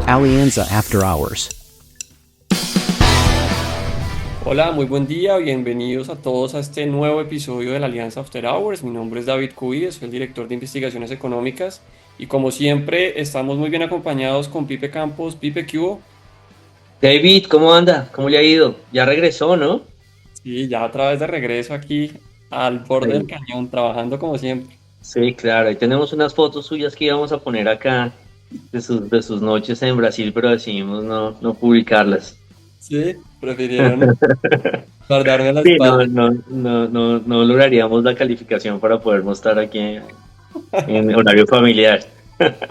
Alianza After Hours. Hola, muy buen día, bienvenidos a todos a este nuevo episodio de la Alianza After Hours. Mi nombre es David Cubides, soy el director de investigaciones económicas y como siempre estamos muy bien acompañados con Pipe Campos. Pipe, ¿qué hubo? David, ¿cómo anda? ¿Cómo le ha ido? Ya regresó, ¿no? Sí, ya otra vez de regreso aquí al borde del Sí, cañón, trabajando como siempre. sí, claro. Ahí tenemos unas fotos suyas que íbamos a poner acá de sus noches en Brasil, pero decidimos no publicarlas. Sí, prefirieron guardarme la Sí, no, espalda. no, no, no, no lograríamos la calificación para poder mostrar aquí en horario familiar.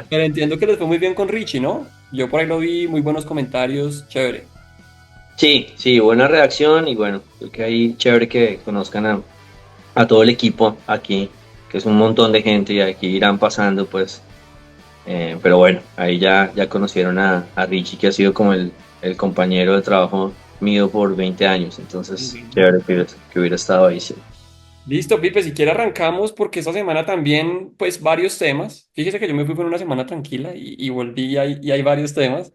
Pero entiendo que les fue muy bien con Richie, ¿no? Yo por ahí lo vi, muy buenos comentarios, chévere. Sí, sí, buena reacción y bueno, creo que ahí chévere que conozcan a todo el equipo aquí, que es un montón de gente y aquí irán pasando pues. Pero bueno, ahí ya conocieron a Richie, que ha sido como el compañero de trabajo mío por 20 años. Entonces, chévere que hubiera estado ahí. Sí. Listo, Pipe, si quiere arrancamos porque esta semana también, pues varios temas. Fíjese que yo me fui por una semana tranquila y volví y hay varios temas.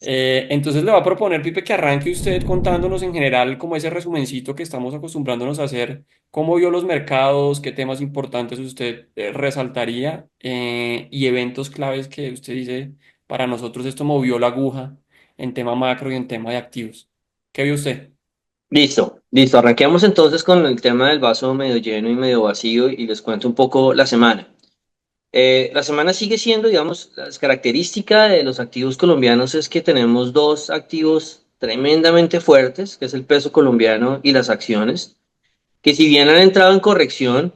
Entonces le va a proponer, Pipe, que arranque usted contándonos en general como ese resumencito que estamos acostumbrándonos a hacer, cómo vio los mercados, qué temas importantes usted resaltaría y eventos claves que usted dice, para nosotros esto movió la aguja en tema macro y en tema de activos. ¿Qué vio usted? Listo, listo. Arranquemos entonces con el tema del vaso medio lleno y medio vacío y les cuento un poco la semana. La semana sigue siendo, digamos, las características de los activos colombianos es que tenemos dos activos tremendamente fuertes, que es el peso colombiano y las acciones. Que si bien han entrado en corrección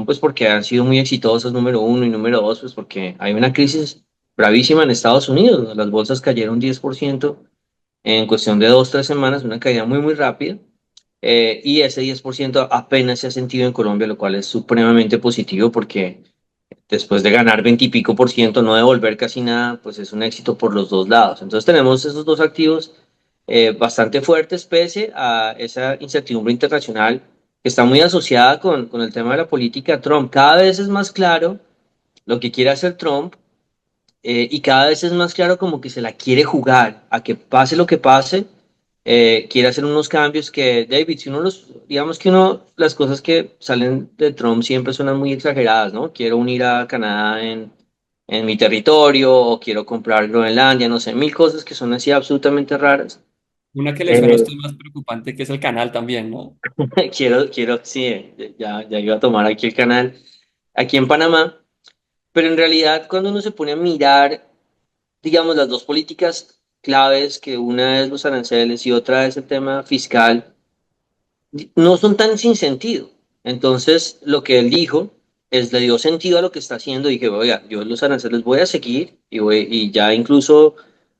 pues porque han sido muy exitosos, número uno, y número dos, pues porque hay una crisis bravísima en Estados Unidos, ¿no? Las bolsas cayeron 10% en cuestión de 2, 3 semanas, una caída muy, muy rápida, y ese 10% apenas se ha sentido en Colombia, lo cual es supremamente positivo porque después de ganar 20 y pico por ciento, no devolver casi nada, pues es un éxito por los dos lados. Entonces tenemos esos dos activos bastante fuertes pese a esa incertidumbre internacional que está muy asociada con el tema de la política Trump. Cada vez es más claro lo que quiere hacer Trump, y cada vez es más claro como que se la quiere jugar a que pase lo que pase. Quiere hacer unos cambios que, David, si uno digamos que las cosas que salen de Trump siempre suenan muy exageradas, ¿no? Quiero unir a Canadá en mi territorio, o quiero comprar Groenlandia, no sé, mil cosas que son así absolutamente raras. Una que le suena a Eh, usted más preocupante, que es el canal también, ¿no? sí, ya iba a tomar aquí el canal, aquí en Panamá, pero en realidad cuando uno se pone a mirar, digamos, las dos políticas claves, que una es los aranceles y otra es el tema fiscal, no son tan sin sentido. Entonces, lo que él dijo le dio sentido a lo que está haciendo. Dije, oiga, yo los aranceles voy a seguir y ya incluso,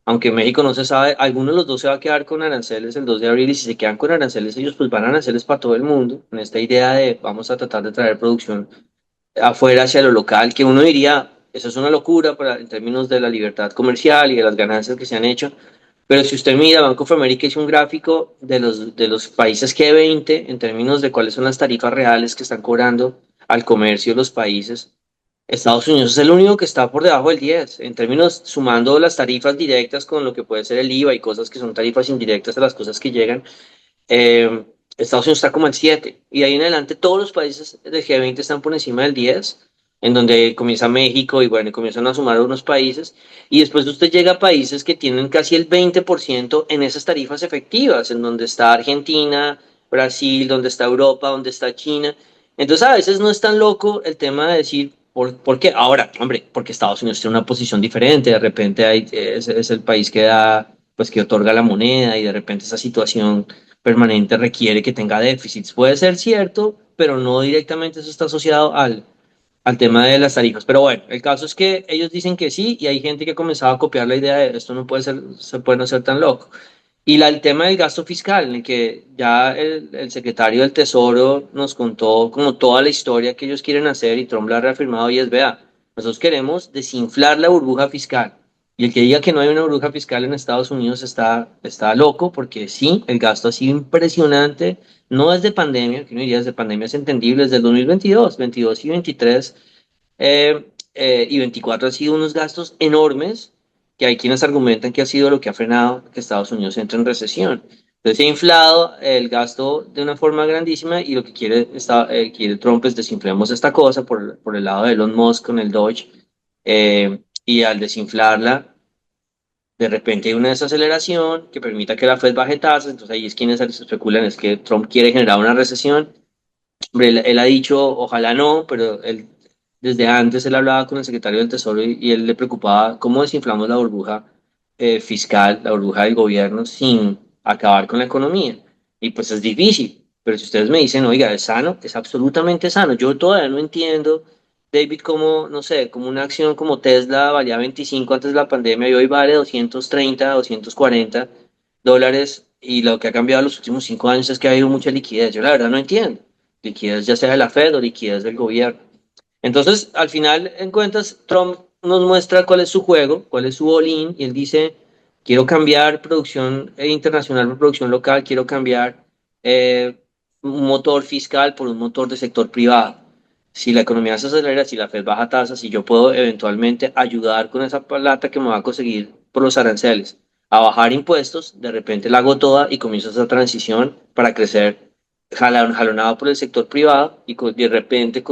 aunque México no se sabe, alguno de los dos se va a quedar con aranceles el 2 de abril, y si se quedan con aranceles, ellos pues van a aranceles para todo el mundo, en esta idea de vamos a tratar de traer producción afuera hacia lo local, que uno diría, eso es una locura en términos de la libertad comercial y de las ganancias que se han hecho. Pero si usted mira, Banco of America hizo un gráfico de los países G20 en términos de cuáles son las tarifas reales que están cobrando al comercio los países. Estados Unidos es el único que está por debajo del 10 en términos sumando las tarifas directas con lo que puede ser el IVA y cosas que son tarifas indirectas a las cosas que llegan. eh, Estados Unidos está como el 7 y de ahí en adelante todos los países del G20 están por encima del 10, en donde comienza México y bueno, comienzan a sumar unos países, y después usted llega a países que tienen casi el 20% en esas tarifas efectivas, en donde está Argentina, Brasil, donde está Europa, donde está China. Entonces a veces no es tan loco el tema de decir, ¿por qué? Ahora, hombre, porque Estados Unidos tiene una posición diferente, de repente es el país que da, pues que otorga la moneda, y de repente esa situación permanente requiere que tenga déficits. Puede ser cierto, pero no directamente eso está asociado al tema de las tarifas. Pero bueno, el caso es que ellos dicen que sí, y hay gente que ha comenzado a copiar la idea de esto no puede ser, se puede no ser tan loco. Y el tema del gasto fiscal, en el que ya el secretario del Tesoro nos contó como toda la historia que ellos quieren hacer, y Trump la ha reafirmado, y es, vea, nosotros queremos desinflar la burbuja fiscal. Y el que diga que no hay una burbuja fiscal en Estados Unidos está loco, porque sí, el gasto ha sido impresionante, no es de pandemia, que uno diría es de pandemia, es entendible, desde el 2022, 22 y 23, y 24 han sido unos gastos enormes, que hay quienes argumentan que ha sido lo que ha frenado que Estados Unidos entre en recesión. Entonces se ha inflado el gasto de una forma grandísima y lo que quiere Trump es desinflemos esta cosa por el lado de Elon Musk con el Doge, y al desinflarla de repente hay una desaceleración que permita que la Fed baje tasas, entonces ahí es quienes especulan es que Trump quiere generar una recesión. Hombre, él ha dicho, ojalá no, pero él, desde antes él hablaba con el secretario del Tesoro y él le preocupaba cómo desinflamos la burbuja fiscal, la burbuja del gobierno, sin acabar con la economía. Y pues es difícil, pero si ustedes me dicen, oiga, es sano, es absolutamente sano. Yo todavía no entiendo, David, cómo, no sé, como una acción como Tesla valía 25 antes de la pandemia y hoy vale 230, $240, y lo que ha cambiado en los últimos 5 años es que ha habido mucha liquidez. Yo la verdad no entiendo liquidez ya sea de la Fed o liquidez del gobierno. Entonces, al final, en cuentas, Trump nos muestra cuál es su juego, cuál es su all-in, y él dice, quiero cambiar producción internacional por producción local, quiero cambiar un motor fiscal por un motor de sector privado. Si la economía se acelera, si la Fed baja tasas, si yo puedo eventualmente ayudar con esa plata que me va a conseguir por los aranceles a bajar impuestos, de repente la hago toda y comienzo esa transición para crecer jalonado por el sector privado y de repente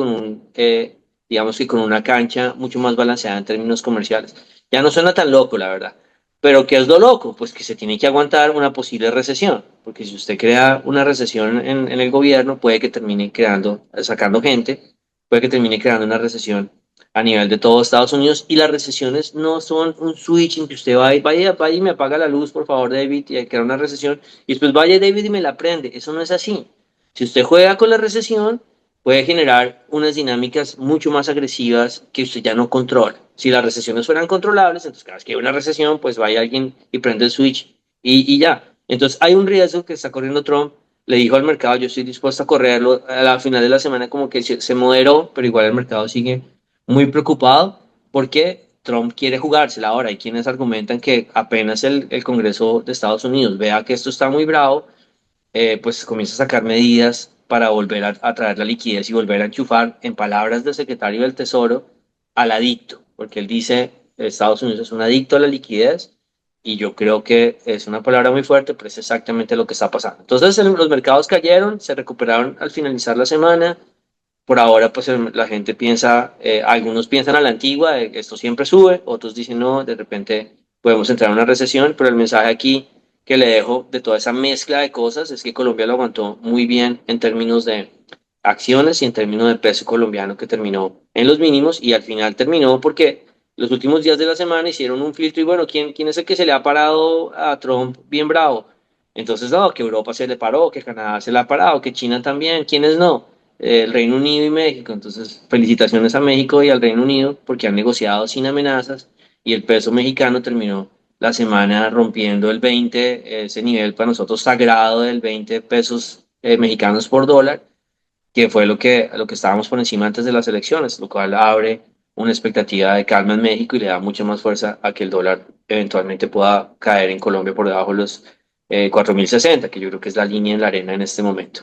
digamos que con una cancha mucho más balanceada en términos comerciales. Ya no suena tan loco, la verdad. Pero ¿qué es lo loco? Pues que se tiene que aguantar una posible recesión, porque si usted crea una recesión en el gobierno, puede que termine sacando gente, puede que termine creando una recesión a nivel de todo Estados Unidos, y las recesiones no son un switch en que usted vaya y me apaga la luz, por favor, David, y hay que crear una recesión, y después vaya David y me la prende. Eso no es así. Si usted juega con la recesión, puede generar unas dinámicas mucho más agresivas que usted ya no controla. Si las recesiones fueran controlables, entonces cada vez que hay una recesión, pues vaya alguien y prende el switch y ya. Entonces hay un riesgo que está corriendo Trump. Le dijo al mercado, yo estoy dispuesto a correrlo. A la final de la semana como que se moderó, pero igual el mercado sigue muy preocupado porque Trump quiere jugársela. Ahora hay quienes argumentan que apenas el Congreso de Estados Unidos vea que esto está muy bravo, pues comienza a sacar medidas para volver a traer la liquidez y volver a enchufar, en palabras del secretario del Tesoro, al adicto, porque él dice, Estados Unidos es un adicto a la liquidez, y yo creo que es una palabra muy fuerte, pero es exactamente lo que está pasando. Entonces los mercados cayeron, se recuperaron al finalizar la semana. Por ahora, pues la gente piensa, algunos piensan a la antigua, esto siempre sube, otros dicen no, de repente podemos entrar en una recesión, pero el mensaje aquí que le dejo de toda esa mezcla de cosas es que Colombia lo aguantó muy bien en términos de acciones y en términos de peso colombiano, que terminó en los mínimos y al final terminó porque los últimos días de la semana hicieron un filtro y bueno, ¿quién es el que se le ha parado a Trump bien bravo? Entonces, no, que Europa se le paró, que Canadá se le ha parado, que China también, ¿quiénes no? El Reino Unido y México. Entonces, felicitaciones a México y al Reino Unido porque han negociado sin amenazas y el peso mexicano terminó la semana rompiendo el 20, ese nivel para nosotros sagrado del 20 pesos mexicanos por dólar, que fue lo que estábamos por encima antes de las elecciones, lo cual abre una expectativa de calma en México y le da mucha más fuerza a que el dólar eventualmente pueda caer en Colombia por debajo de los 4.060, que yo creo que es la línea en la arena en este momento.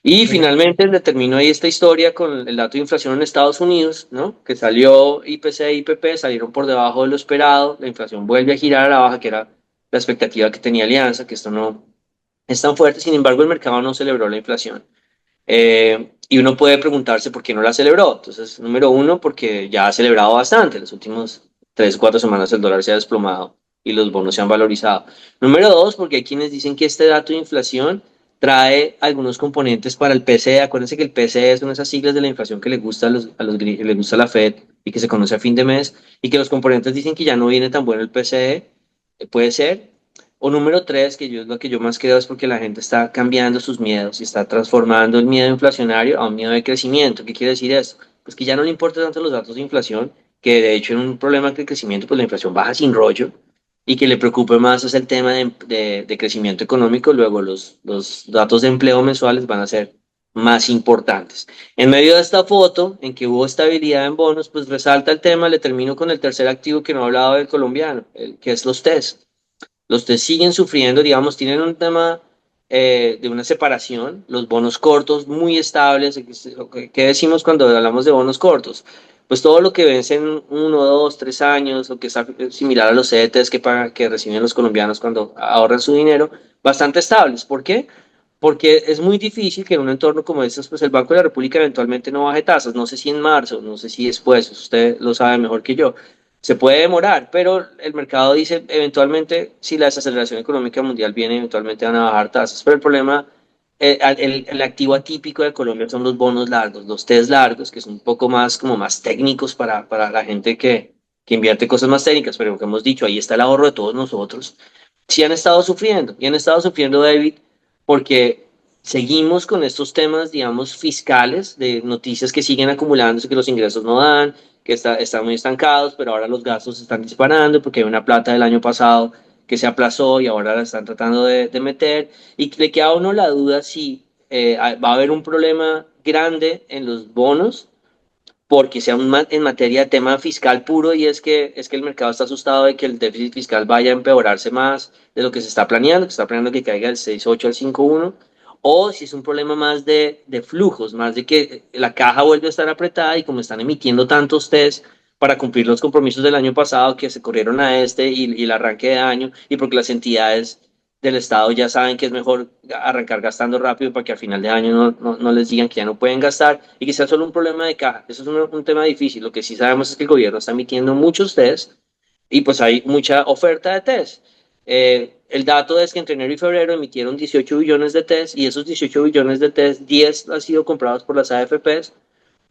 Y Oiga, finalmente le termino ahí esta historia con el dato de inflación en Estados Unidos, ¿no? Que salió IPC e IPP, salieron por debajo de lo esperado, la inflación vuelve a girar a la baja, que era la expectativa que tenía Alianza, que esto no es tan fuerte, sin embargo el mercado no celebró la inflación. Y uno puede preguntarse por qué no la celebró. Entonces, número uno, porque ya ha celebrado bastante. Las últimas 3 o 4 semanas el dólar se ha desplomado y los bonos se han valorizado. Número dos, porque hay quienes dicen que este dato de inflación trae algunos componentes para el PCE. Acuérdense que el PCE es una de esas siglas de la inflación que le gusta le gusta a la Fed y que se conoce a fin de mes, y que los componentes dicen que ya no viene tan bueno el PCE. Puede ser. O número tres, que yo es lo que yo más creo, es porque la gente está cambiando sus miedos y está transformando el miedo inflacionario a un miedo de crecimiento. ¿Qué quiere decir eso? Pues que ya no le importan tanto los datos de inflación, que de hecho en un problema de crecimiento, pues la inflación baja sin rollo, y que le preocupe más es el tema de crecimiento económico. Luego los datos de empleo mensuales van a ser más importantes. En medio de esta foto, en que hubo estabilidad en bonos, pues resalta el tema, le termino con el tercer activo que no he hablado del colombiano, que es los TES. Los T siguen sufriendo, digamos, tienen un tema de una separación, los bonos cortos muy estables. ¿Qué decimos cuando hablamos de bonos cortos? pues todo lo que vence en 1, 2, 3 años, o que está similar a los CDTs que reciben los colombianos cuando ahorran su dinero, bastante estables. ¿Por qué? Porque es muy difícil que en un entorno como este, pues el Banco de la República eventualmente no baje tasas. No sé si en marzo, no sé si después, usted lo sabe mejor que yo. Se puede demorar, pero el mercado dice eventualmente, si la desaceleración económica mundial viene, eventualmente van a bajar tasas. Pero el problema, el activo atípico de Colombia son los bonos largos, los Ts largos, que son un poco más, como más técnicos para la gente que invierte cosas más técnicas. Pero como hemos dicho, ahí está el ahorro de todos nosotros. Sí han estado sufriendo, y han estado sufriendo, David, porque seguimos con estos temas, digamos, fiscales, de noticias que siguen acumulándose, que los ingresos no dan, que están muy estancados, pero ahora los gastos se están disparando porque hay una plata del año pasado que se aplazó y ahora la están tratando de meter. Y le queda a uno la duda si va a haber un problema grande en los bonos porque sea en materia de tema fiscal puro, y es que el mercado está asustado de que el déficit fiscal vaya a empeorarse más de lo que se está planeando, que está planeando que caiga del 6,8 al 5,1, o si es un problema más de flujos, más de que la caja vuelve a estar apretada y como están emitiendo tantos test para cumplir los compromisos del año pasado que se corrieron a este y el arranque de año, y porque las entidades del Estado ya saben que es mejor arrancar gastando rápido para que al final de año no les digan que ya no pueden gastar y que sea solo un problema de caja. Eso es un tema difícil. Lo que sí sabemos es que el gobierno está emitiendo muchos test y pues hay mucha oferta de test. El dato es que entre enero y febrero emitieron 18 billones de test, y esos 18 billones de test, 10 han sido comprados por las AFPs,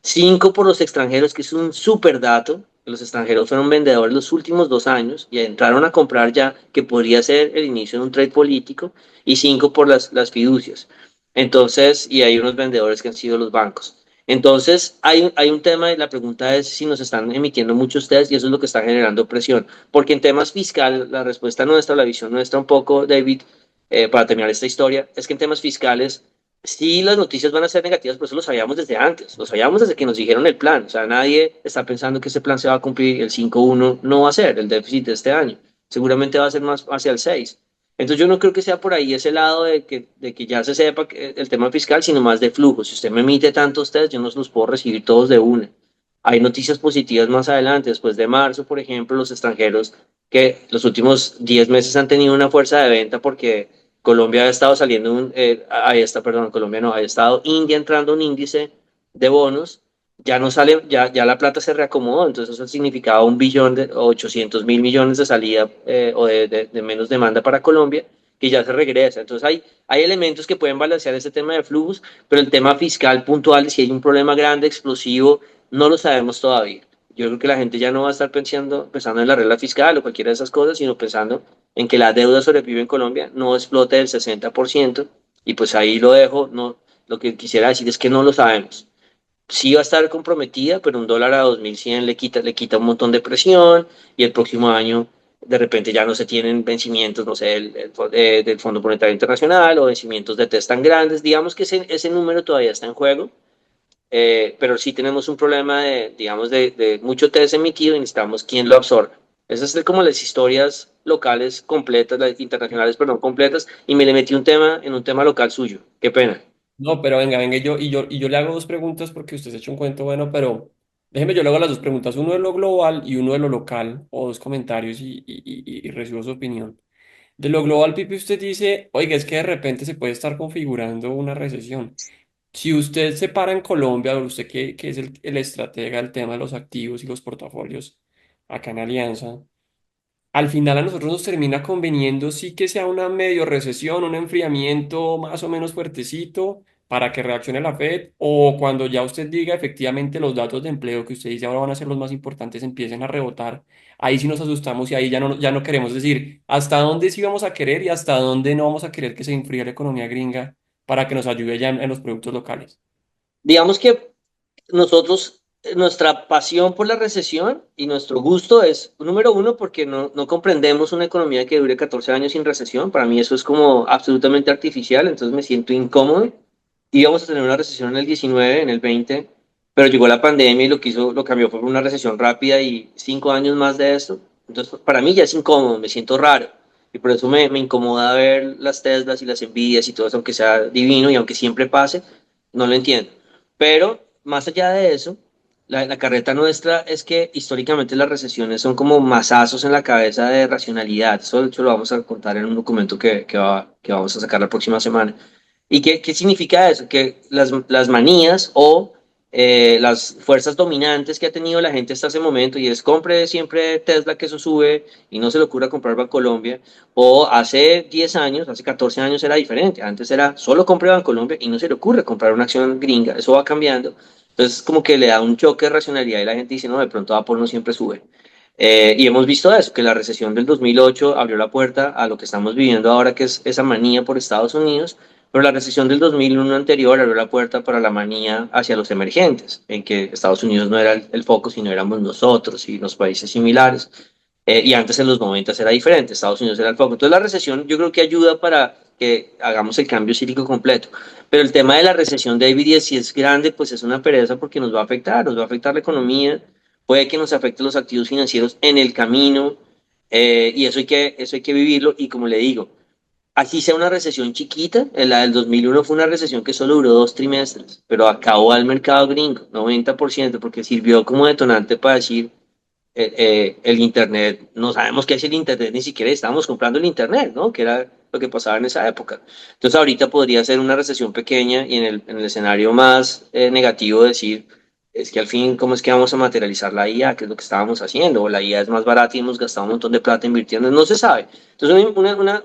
5 por los extranjeros, que es un súper dato. Los extranjeros fueron vendedores los últimos 2 años y entraron a comprar ya, que podría ser el inicio de un trade político, y 5 por las fiducias. Entonces, y hay unos vendedores que han sido los bancos. Entonces, hay un tema, y la pregunta es si nos están emitiendo muchos test, y eso es lo que está generando presión. Porque en temas fiscales, la respuesta nuestra, la visión nuestra un poco, David, para terminar esta historia, es que en temas fiscales sí, las noticias van a ser negativas, pero eso lo sabíamos desde antes, lo sabíamos desde que nos dijeron el plan. O sea, nadie está pensando que ese plan se va a cumplir, el 5,1 no va a ser el déficit de este año, seguramente va a ser más hacia el 6. Entonces yo no creo que sea por ahí ese lado de que ya se sepa el tema fiscal, sino más de flujo. Si usted me emite tantos test, yo no los puedo recibir todos de una. Hay noticias positivas más adelante, después de marzo, por ejemplo, los extranjeros que los últimos 10 meses han tenido una fuerza de venta porque Colombia ha estado saliendo, ahí está, perdón, Colombia no, ha estado India entrando un índice de bonos, ya no sale, ya la plata se reacomodó, entonces eso significaba 1,8 billones de salida, o de menos demanda para Colombia, que ya se regresa. Entonces hay elementos que pueden balancear ese tema de flujos, pero el tema fiscal puntual, si hay un problema grande, explosivo, no lo sabemos todavía. Yo creo que la gente ya no va a estar pensando en la regla fiscal o cualquiera de esas cosas, sino pensando en que la deuda sobre PIB en Colombia no explote del 60%, y pues ahí lo dejo. No, lo que quisiera decir es que no lo sabemos. Sí va a estar comprometida, pero un dólar a 2.100 le quita un montón de presión, y el próximo año de repente ya no se tienen vencimientos, no sé, del Fondo Monetario Internacional, o vencimientos de test tan grandes. Digamos que ese número todavía está en juego, pero sí tenemos un problema digamos, de mucho test emitido, y necesitamos quién lo absorbe. Esas son como las historias locales completas, las internacionales, perdón, completas, y me le metí en un tema local suyo. Qué pena. No, pero venga, venga, y yo le hago dos preguntas porque usted se ha hecho un cuento bueno, pero déjeme, yo le hago las dos preguntas, uno de lo global y uno de lo local, o dos comentarios y recibo su opinión. De lo global, Pipe, usted dice, oiga, es que de repente se puede estar configurando una recesión. Si usted se para en Colombia, usted que es el estratega del tema de los activos y los portafolios acá en Alianza, al final a nosotros nos termina conveniendo sí que sea una medio recesión, un enfriamiento más o menos fuertecito para que reaccione la Fed, o cuando ya usted diga efectivamente los datos de empleo que usted dice ahora van a ser los más importantes empiecen a rebotar, ahí sí nos asustamos y ahí ya no queremos decir hasta dónde sí vamos a querer y hasta dónde no vamos a querer que se enfríe la economía gringa para que nos ayude ya en los productos locales. Digamos que nosotros, nuestra pasión por la recesión y nuestro gusto es, número uno, porque no comprendemos una economía que dure 14 años sin recesión. Para mí eso es como absolutamente artificial, entonces me siento incómodo. Íbamos a tener una recesión en el 19, en el 20, pero llegó la pandemia y lo cambió por una recesión rápida y 5 años más de esto. Entonces, para mí ya es incómodo, me siento raro. Y por eso me incomoda ver las Teslas y las Nvidias y todo eso, aunque sea divino y aunque siempre pase, no lo entiendo. Pero más allá de eso, la carreta nuestra es que históricamente las recesiones son como mazazos en la cabeza de racionalidad. Eso de hecho lo vamos a contar en un documento que vamos a sacar la próxima semana. ¿Y qué significa eso? Que las manías o las fuerzas dominantes que ha tenido la gente hasta ese momento, y es compre siempre Tesla que eso sube y no se le ocurra comprar Bancolombia, o hace 10 años, hace 14 años era diferente. Antes era solo compre Bancolombia y no se le ocurre comprar una acción gringa. Eso va cambiando. Entonces, como que le da un choque de racionalidad y la gente dice, no, de pronto Apple no siempre sube. Y hemos visto eso, que la recesión del 2008 abrió la puerta a lo que estamos viviendo ahora, que es esa manía por Estados Unidos, pero la recesión del 2001 anterior abrió la puerta para la manía hacia los emergentes, en que Estados Unidos no era el foco, sino éramos nosotros y los países similares. Y antes en los 90 era diferente, Estados Unidos era el foco. Entonces la recesión yo creo que ayuda para que hagamos el cambio cíclico completo. Pero el tema de la recesión, David, y si es grande, pues es una pereza porque nos va a afectar la economía, puede que nos afecte los activos financieros en el camino, y eso hay que vivirlo. Y como le digo, así sea una recesión chiquita, la del 2001 fue una recesión que solo duró 2 trimestres, pero acabó al mercado gringo, 90%, porque sirvió como detonante para decir, el Internet, no sabemos qué es el Internet, ni siquiera estábamos comprando el Internet, ¿no? Que era lo que pasaba en esa época. Entonces ahorita podría ser una recesión pequeña y en el escenario más negativo decir, es que al fin, ¿cómo es que vamos a materializar la IA? ¿Qué es lo que estábamos haciendo? O la IA es más barata y hemos gastado un montón de plata invirtiendo, no se sabe. Entonces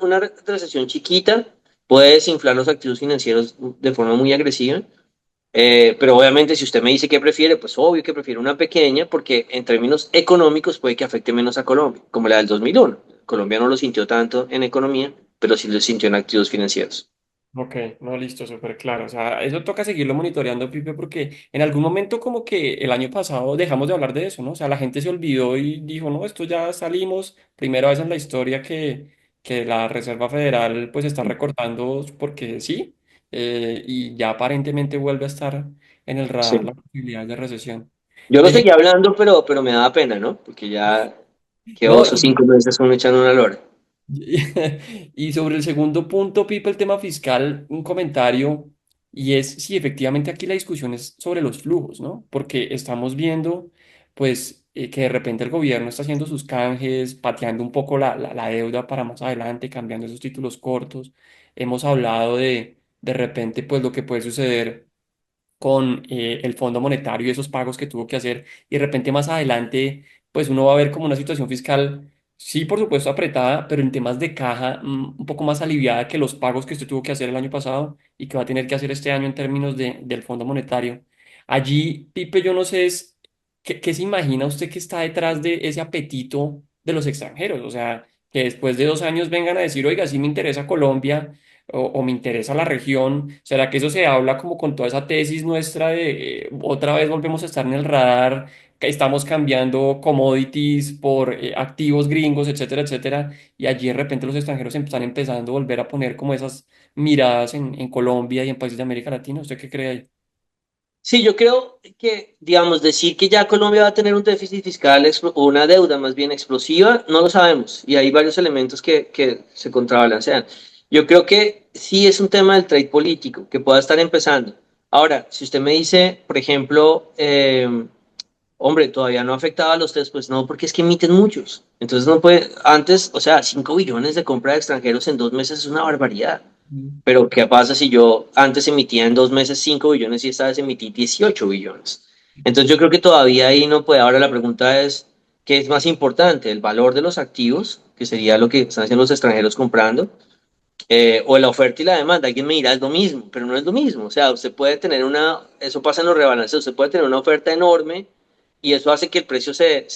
una recesión chiquita puede desinflar los activos financieros de forma muy agresiva, pero obviamente si usted me dice qué prefiere, pues obvio que prefiero una pequeña porque en términos económicos puede que afecte menos a Colombia, como la del 2001. Colombia no lo sintió tanto en economía, pero sí lo sintió en activos financieros. Ok, no, listo, súper claro. O sea, eso toca seguirlo monitoreando, Pipe, porque en algún momento como que el año pasado dejamos de hablar de eso, ¿no? O sea, la gente se olvidó y dijo, no, esto ya salimos. Primera vez en la historia que la Reserva Federal pues está recortando porque sí, y ya aparentemente vuelve a estar en el radar la Sí. posibilidad de recesión. Yo lo Deje, seguía hablando, pero me daba pena, ¿no? Porque ya quedó no, esos 5 meses uno echando una lora. Y sobre el segundo punto, Pipe, el tema fiscal, un comentario, y es si efectivamente aquí la discusión es sobre los flujos, ¿no? Porque estamos viendo, pues, que de repente el gobierno está haciendo sus canjes, pateando un poco la deuda para más adelante, cambiando esos títulos cortos. Hemos hablado de repente, pues, lo que puede suceder con el Fondo Monetario y esos pagos que tuvo que hacer. Y de repente más adelante, pues uno va a ver como una situación fiscal, sí, por supuesto, apretada, pero en temas de caja un poco más aliviada que los pagos que usted tuvo que hacer el año pasado y que va a tener que hacer este año en términos del Fondo Monetario. Allí, Pipe, yo no sé qué se imagina usted que está detrás de ese apetito de los extranjeros. O sea, que después de 2 años vengan a decir, oiga, sí me interesa Colombia o me interesa la región. ¿Será que eso se habla como con toda esa tesis nuestra de otra vez volvemos a estar en el radar, que estamos cambiando commodities por activos gringos, etcétera, etcétera? Y allí de repente los extranjeros están empezando a volver a poner como esas miradas en Colombia y en países de América Latina. ¿Usted qué cree ahí? Sí, yo creo que, digamos, decir que ya Colombia va a tener un déficit fiscal o una deuda más bien explosiva, no lo sabemos. Y hay varios elementos que se contrabalancean. Yo creo que sí es un tema del trade político que pueda estar empezando. Ahora, si usted me dice, por ejemplo, hombre, todavía no afectaba a los test, pues no, porque es que emiten muchos. Entonces no puede, antes, o sea, 5 billones de compra de extranjeros en 2 meses es una barbaridad. Mm. Pero ¿qué pasa si yo antes emitía en 2 meses 5 billones y esta vez emití 18 billones? Entonces yo creo que todavía ahí no puede. Ahora la pregunta es, ¿qué es más importante? ¿El valor de los activos, que sería lo que están haciendo los extranjeros comprando? O la oferta y la demanda? Alguien me dirá, es lo mismo, pero no es lo mismo. O sea, usted puede tener eso pasa en los rebalanceos, usted puede tener una oferta enorme y eso hace que el precio se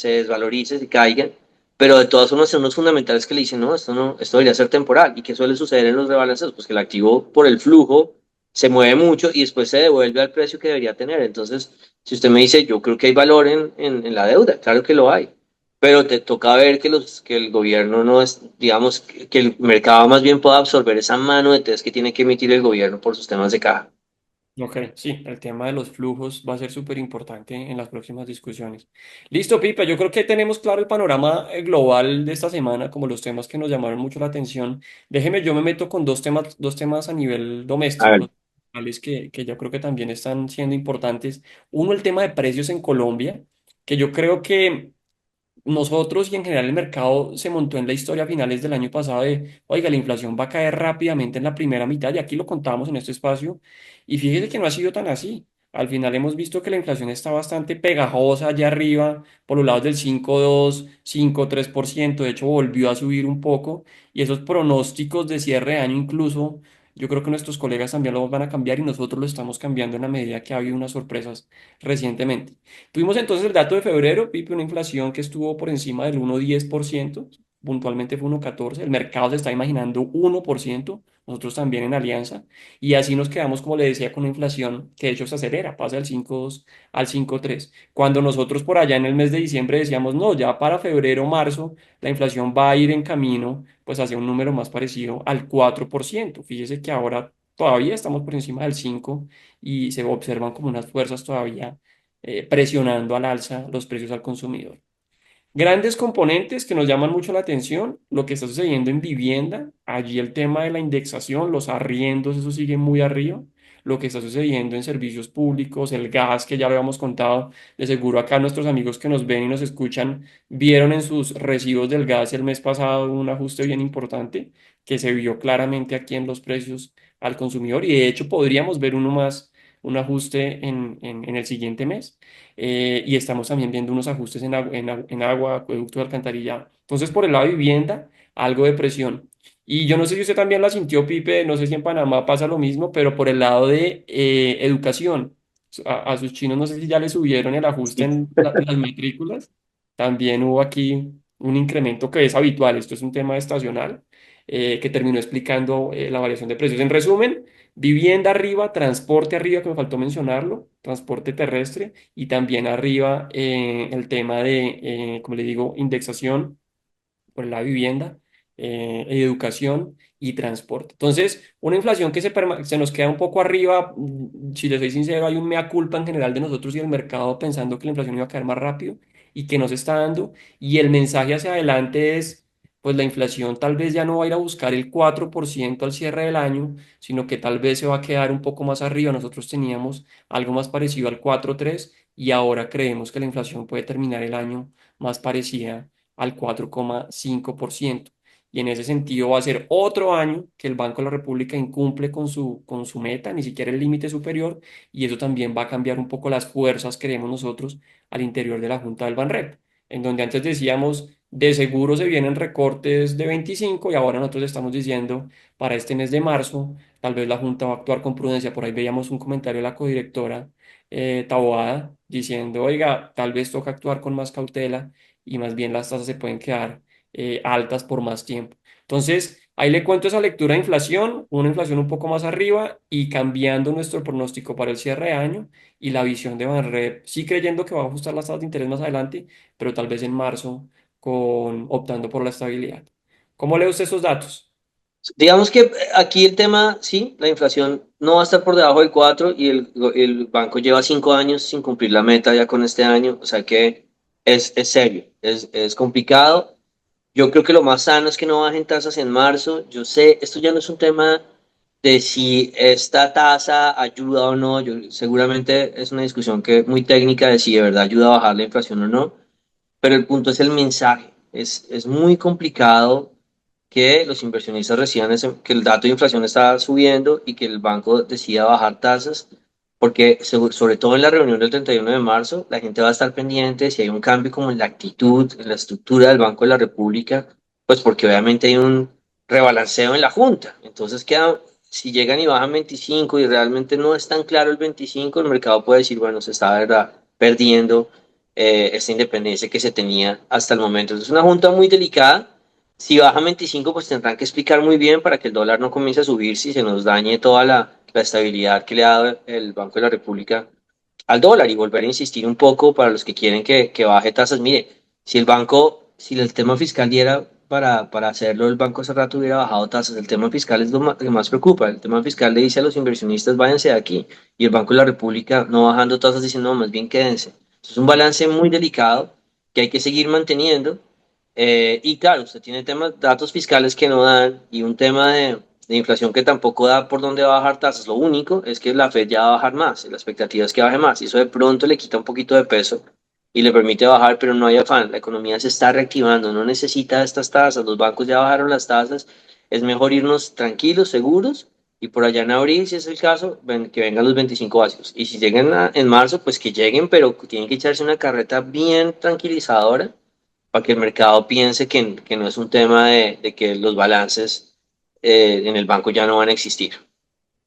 desvalorice, se caiga, pero de todas formas son unos fundamentales que le dicen, no, esto debería ser temporal. ¿Y qué suele suceder en los rebalanceos? Pues que el activo por el flujo se mueve mucho y después se devuelve al precio que debería tener. Entonces, si usted me dice, yo creo que hay valor en la deuda, claro que lo hay, pero te toca ver que el gobierno no es, digamos, que el mercado más bien pueda absorber esa mano de test que tiene que emitir el gobierno por sus temas de caja. Ok, sí, el tema de los flujos va a ser súper importante en las próximas discusiones. Listo, Pipa, yo creo que tenemos claro el panorama global de esta semana, como los temas que nos llamaron mucho la atención. Déjeme, yo me meto con dos temas a nivel A ver, doméstico. adicionales que yo creo que también están siendo importantes. Uno, el tema de precios en Colombia, que yo creo que nosotros y en general el mercado se montó en la historia a finales del año pasado de, oiga, la inflación va a caer rápidamente en la primera mitad, y aquí lo contábamos en este espacio, y fíjese que no ha sido tan así. Al final hemos visto que la inflación está bastante pegajosa allá arriba, por los lados del 5,2, 5,3%, de hecho volvió a subir un poco, y esos pronósticos de cierre de año incluso, yo creo que nuestros colegas también los van a cambiar y nosotros lo estamos cambiando en la medida que ha habido unas sorpresas recientemente. Tuvimos entonces el dato de febrero, Pipe, una inflación que estuvo por encima del 1,10%, puntualmente fue 1,14%, el mercado se está imaginando 1%, nosotros también en Alianza, y así nos quedamos, como le decía, con una inflación que de hecho se acelera, pasa del 5,2 al 5,3. Cuando nosotros por allá en el mes de diciembre decíamos, no, ya para febrero o marzo la inflación va a ir en camino pues hacia un número más parecido al 4%. Fíjese que ahora todavía estamos por encima del 5% y se observan como unas fuerzas todavía presionando al alza los precios al consumidor. Grandes componentes que nos llaman mucho la atención, lo que está sucediendo en vivienda, allí el tema de la indexación, los arriendos, eso sigue muy arriba. Lo que está sucediendo en servicios públicos, el gas, que ya lo habíamos contado, de seguro acá nuestros amigos que nos ven y nos escuchan vieron en sus recibos del gas el mes pasado un ajuste bien importante que se vio claramente aquí en los precios al consumidor, y de hecho podríamos ver uno más, un ajuste en el siguiente mes. Y estamos también viendo unos ajustes en agua, acueducto de alcantarillado. Entonces, por el lado de vivienda, algo de presión. Y yo no sé si usted también la sintió, Pipe, no sé si en Panamá pasa lo mismo, pero por el lado de educación, a sus chinos no sé si ya le subieron el ajuste Sí. en las matrículas. También hubo aquí un incremento que es habitual, esto es un tema estacional, que terminó explicando la variación de precios. En resumen, vivienda arriba, transporte arriba, que me faltó mencionarlo, transporte terrestre, y también arriba el tema de, como le digo, indexación por la vivienda, educación y transporte. Entonces, una inflación que se nos queda un poco arriba, si le soy sincero, hay un mea culpa en general de nosotros y el mercado pensando que la inflación iba a caer más rápido y que no se está dando. Y el mensaje hacia adelante es, pues la inflación tal vez ya no va a ir a buscar el 4% al cierre del año, sino que tal vez se va a quedar un poco más arriba. Nosotros teníamos algo más parecido al 4,3 y ahora creemos que la inflación puede terminar el año más parecida al 4,5%. Y en ese sentido va a ser otro año que el Banco de la República incumple con su meta, ni siquiera el límite superior, y eso también va a cambiar un poco las fuerzas, creemos nosotros, al interior de la Junta del Banrep, en donde antes decíamos, de seguro se vienen recortes de 25, y ahora nosotros estamos diciendo, para este mes de marzo, tal vez la Junta va a actuar con prudencia. Por ahí veíamos un comentario de la codirectora Taboada diciendo, oiga, tal vez toca actuar con más cautela y más bien las tasas se pueden quedar altas por más tiempo. Entonces, ahí le cuento esa lectura de inflación, una inflación un poco más arriba y cambiando nuestro pronóstico para el cierre de año y la visión de Banrep, sí creyendo que va a ajustar las tasas de interés más adelante, pero tal vez en marzo optando por la estabilidad. ¿Cómo lee usted esos datos? Digamos que aquí el tema, sí, la inflación no va a estar por debajo del 4 y el banco lleva 5 años sin cumplir la meta ya con este año, o sea que es serio, es complicado. Yo creo que lo más sano es que no bajen tasas en marzo. Yo sé, esto ya no es un tema de si esta tasa ayuda o no. Seguramente es una discusión que muy técnica de si de verdad ayuda a bajar la inflación o no, pero el punto es el mensaje. Es muy complicado que los inversionistas reciban que el dato de inflación está subiendo y que el banco decida bajar tasas, porque sobre todo en la reunión del 31 de marzo, la gente va a estar pendiente si hay un cambio como en la actitud, en la estructura del Banco de la República, pues porque obviamente hay un rebalanceo en la Junta. Entonces si llegan y bajan 25 y realmente no es tan claro el 25, el mercado puede decir, bueno, se está, ¿verdad?, perdiendo esta independencia que se tenía hasta el momento. Es una junta muy delicada. Si baja 25, pues tendrán que explicar muy bien para que el dólar no comience a subir si se nos dañe toda la estabilidad que le ha dado el Banco de la República al dólar y volver a insistir un poco para los que quieren que baje tasas. Mire, si el tema fiscal diera para hacerlo, el banco hace rato hubiera bajado tasas. El tema fiscal es lo que más preocupa. El tema fiscal le dice a los inversionistas, váyanse de aquí. Y el Banco de la República no bajando tasas diciendo, no, más bien quédense. Es un balance muy delicado que hay que seguir manteniendo. Y claro, usted tiene temas, datos fiscales que no dan y un tema de inflación que tampoco da por dónde va a bajar tasas. Lo único es que la Fed ya va a bajar más, la expectativa es que baje más, y eso de pronto le quita un poquito de peso y le permite bajar, pero no hay afán, la economía se está reactivando, no necesita estas tasas, los bancos ya bajaron las tasas, es mejor irnos tranquilos, seguros, y por allá en abril, si es el caso, que vengan los 25 básicos. Y si llegan en marzo, pues que lleguen, pero tienen que echarse una carreta bien tranquilizadora para que el mercado piense que no es un tema de que los balances en el banco ya no van a existir.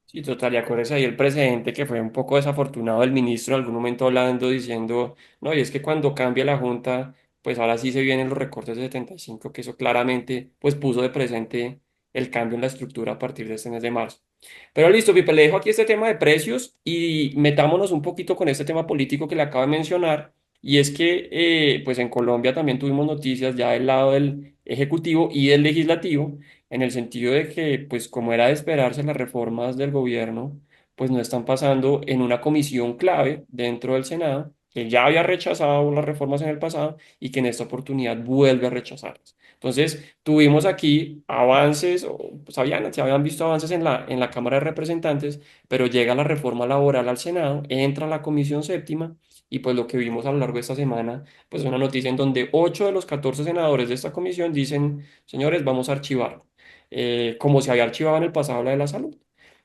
Sí, total, y acuérdese ahí el precedente que fue un poco desafortunado el ministro en algún momento hablando, diciendo, no, y es que cuando cambia la Junta, pues ahora sí se vienen los recortes de 75, que eso claramente pues puso de presente el cambio en la estructura a partir de este mes de marzo. Pero listo, Pipe, le dejo aquí este tema de precios y metámonos un poquito con este tema político que le acabo de mencionar, y es que pues en Colombia también tuvimos noticias ya del lado del Ejecutivo y del Legislativo en el sentido de que, pues como era de esperarse, las reformas del gobierno, pues no están pasando en una comisión clave dentro del Senado, que ya había rechazado las reformas en el pasado y que en esta oportunidad vuelve a rechazarlas. Entonces, tuvimos aquí avances, o, pues, se habían visto avances en la Cámara de Representantes, pero llega la reforma laboral al Senado, entra a la Comisión Séptima y pues lo que vimos a lo largo de esta semana, pues una noticia en donde 8 de los 14 senadores de esta comisión dicen, señores, vamos a archivar como se había archivado en el pasado la de la salud.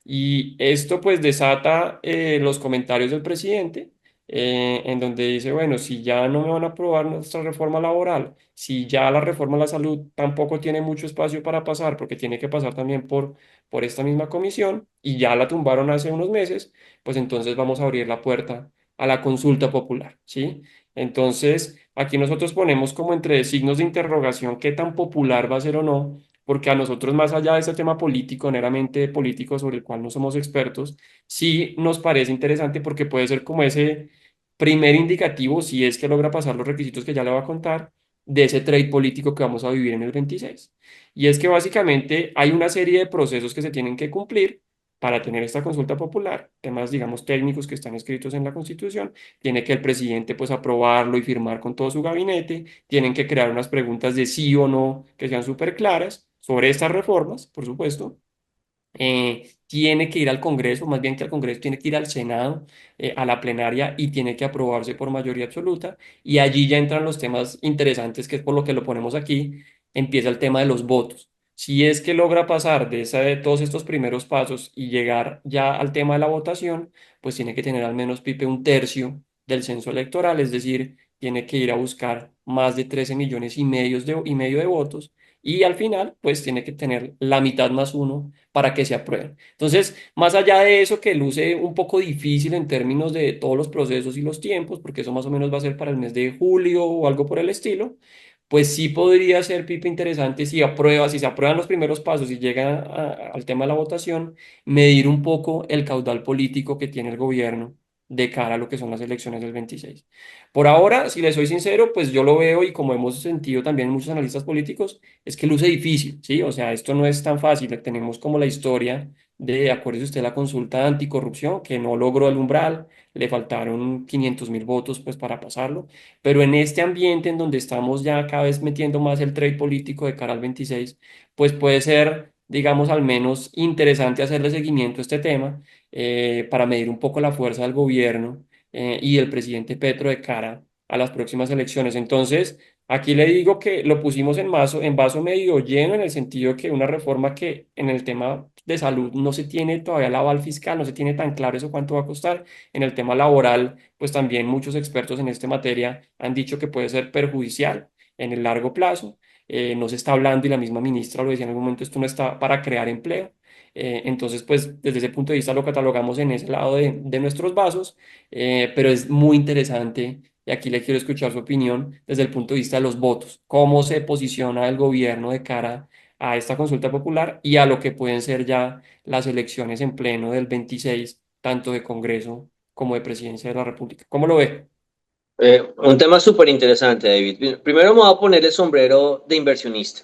Y esto pues desata los comentarios del presidente, en donde dice, bueno, si ya no me van a aprobar nuestra reforma laboral, si ya la reforma a la salud tampoco tiene mucho espacio para pasar, porque tiene que pasar también por esta misma comisión, y ya la tumbaron hace unos meses, pues entonces vamos a abrir la puerta a la consulta popular, ¿sí? Entonces, aquí nosotros ponemos como entre signos de interrogación qué tan popular va a ser o no, porque a nosotros, más allá de ese tema político, meramente político, sobre el cual no somos expertos, sí nos parece interesante porque puede ser como ese primer indicativo, si es que logra pasar los requisitos que ya le voy a contar, de ese trade político que vamos a vivir en el 26. Y es que básicamente hay una serie de procesos que se tienen que cumplir para tener esta consulta popular, temas, digamos, técnicos que están escritos en la Constitución, tiene que el presidente pues aprobarlo y firmar con todo su gabinete, tienen que crear unas preguntas de sí o no que sean súper claras sobre estas reformas, por supuesto. Tiene que ir al Congreso, más bien que al Congreso, tiene que ir al Senado, a la plenaria y tiene que aprobarse por mayoría absoluta. Y allí ya entran los temas interesantes, que es por lo que lo ponemos aquí, empieza el tema de los votos. Si es que logra pasar de todos estos primeros pasos y llegar ya al tema de la votación, pues tiene que tener al menos, Pipe, un tercio del censo electoral, es decir, tiene que ir a buscar más de 13 millones y medio de votos y al final, pues tiene que tener la mitad más uno para que se aprueben. Entonces, más allá de eso que luce un poco difícil en términos de todos los procesos y los tiempos, porque eso más o menos va a ser para el mes de julio o algo por el estilo, pues sí podría ser, Pipe, interesante si se aprueban los primeros pasos y llega al tema de la votación, medir un poco el caudal político que tiene el gobierno de cara a lo que son las elecciones del 26. Por ahora, si le soy sincero, pues yo lo veo y como hemos sentido también muchos analistas políticos, es que luce difícil, ¿sí? O sea, esto no es tan fácil. Tenemos como la historia de, acuérdese usted, la consulta anticorrupción, que no logró el umbral, le faltaron 500.000 votos pues para pasarlo, pero en este ambiente en donde estamos ya cada vez metiendo más el trade político de cara al 26, pues puede ser, digamos, al menos interesante hacerle seguimiento a este tema para medir un poco la fuerza del gobierno y del presidente Petro de cara a las próximas elecciones. Entonces, aquí le digo que lo pusimos en vaso medio lleno en el sentido que una reforma que en el tema de salud no se tiene todavía la aval fiscal, no se tiene tan claro eso cuánto va a costar. En el tema laboral, pues también muchos expertos en esta materia han dicho que puede ser perjudicial en el largo plazo. No se está hablando y la misma ministra lo decía en algún momento, esto no está para crear empleo. Entonces, pues desde ese punto de vista lo catalogamos en ese lado de nuestros vasos, pero es muy interesante y aquí le quiero escuchar su opinión desde el punto de vista de los votos, cómo se posiciona el gobierno de cara a esta consulta popular y a lo que pueden ser ya las elecciones en pleno del 26, tanto de Congreso como de Presidencia de la República. ¿Cómo lo ve? Un tema súper interesante, David. Primero me voy a poner el sombrero de inversionista.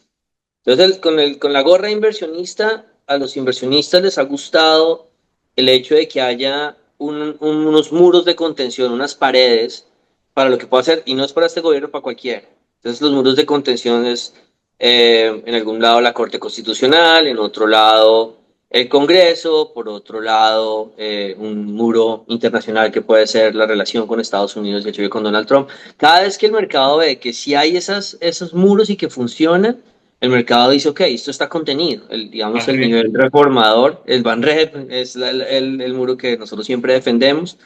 Entonces, con la gorra de inversionista, a los inversionistas les ha gustado el hecho de que haya unos muros de contención, unas paredes para lo que pueda hacer, y no es para este gobierno, para cualquiera. Entonces, los muros de contención es en algún lado la Corte Constitucional, en otro lado el Congreso, por otro lado, un muro internacional que puede ser la relación con Estados Unidos y el choque con Donald Trump. Cada vez que el mercado ve que si hay esos muros y que funcionan, el mercado dice, ok, esto está contenido. Digamos, el Barré. nivel reformador, el Ban Rep, es el muro que nosotros siempre defendemos.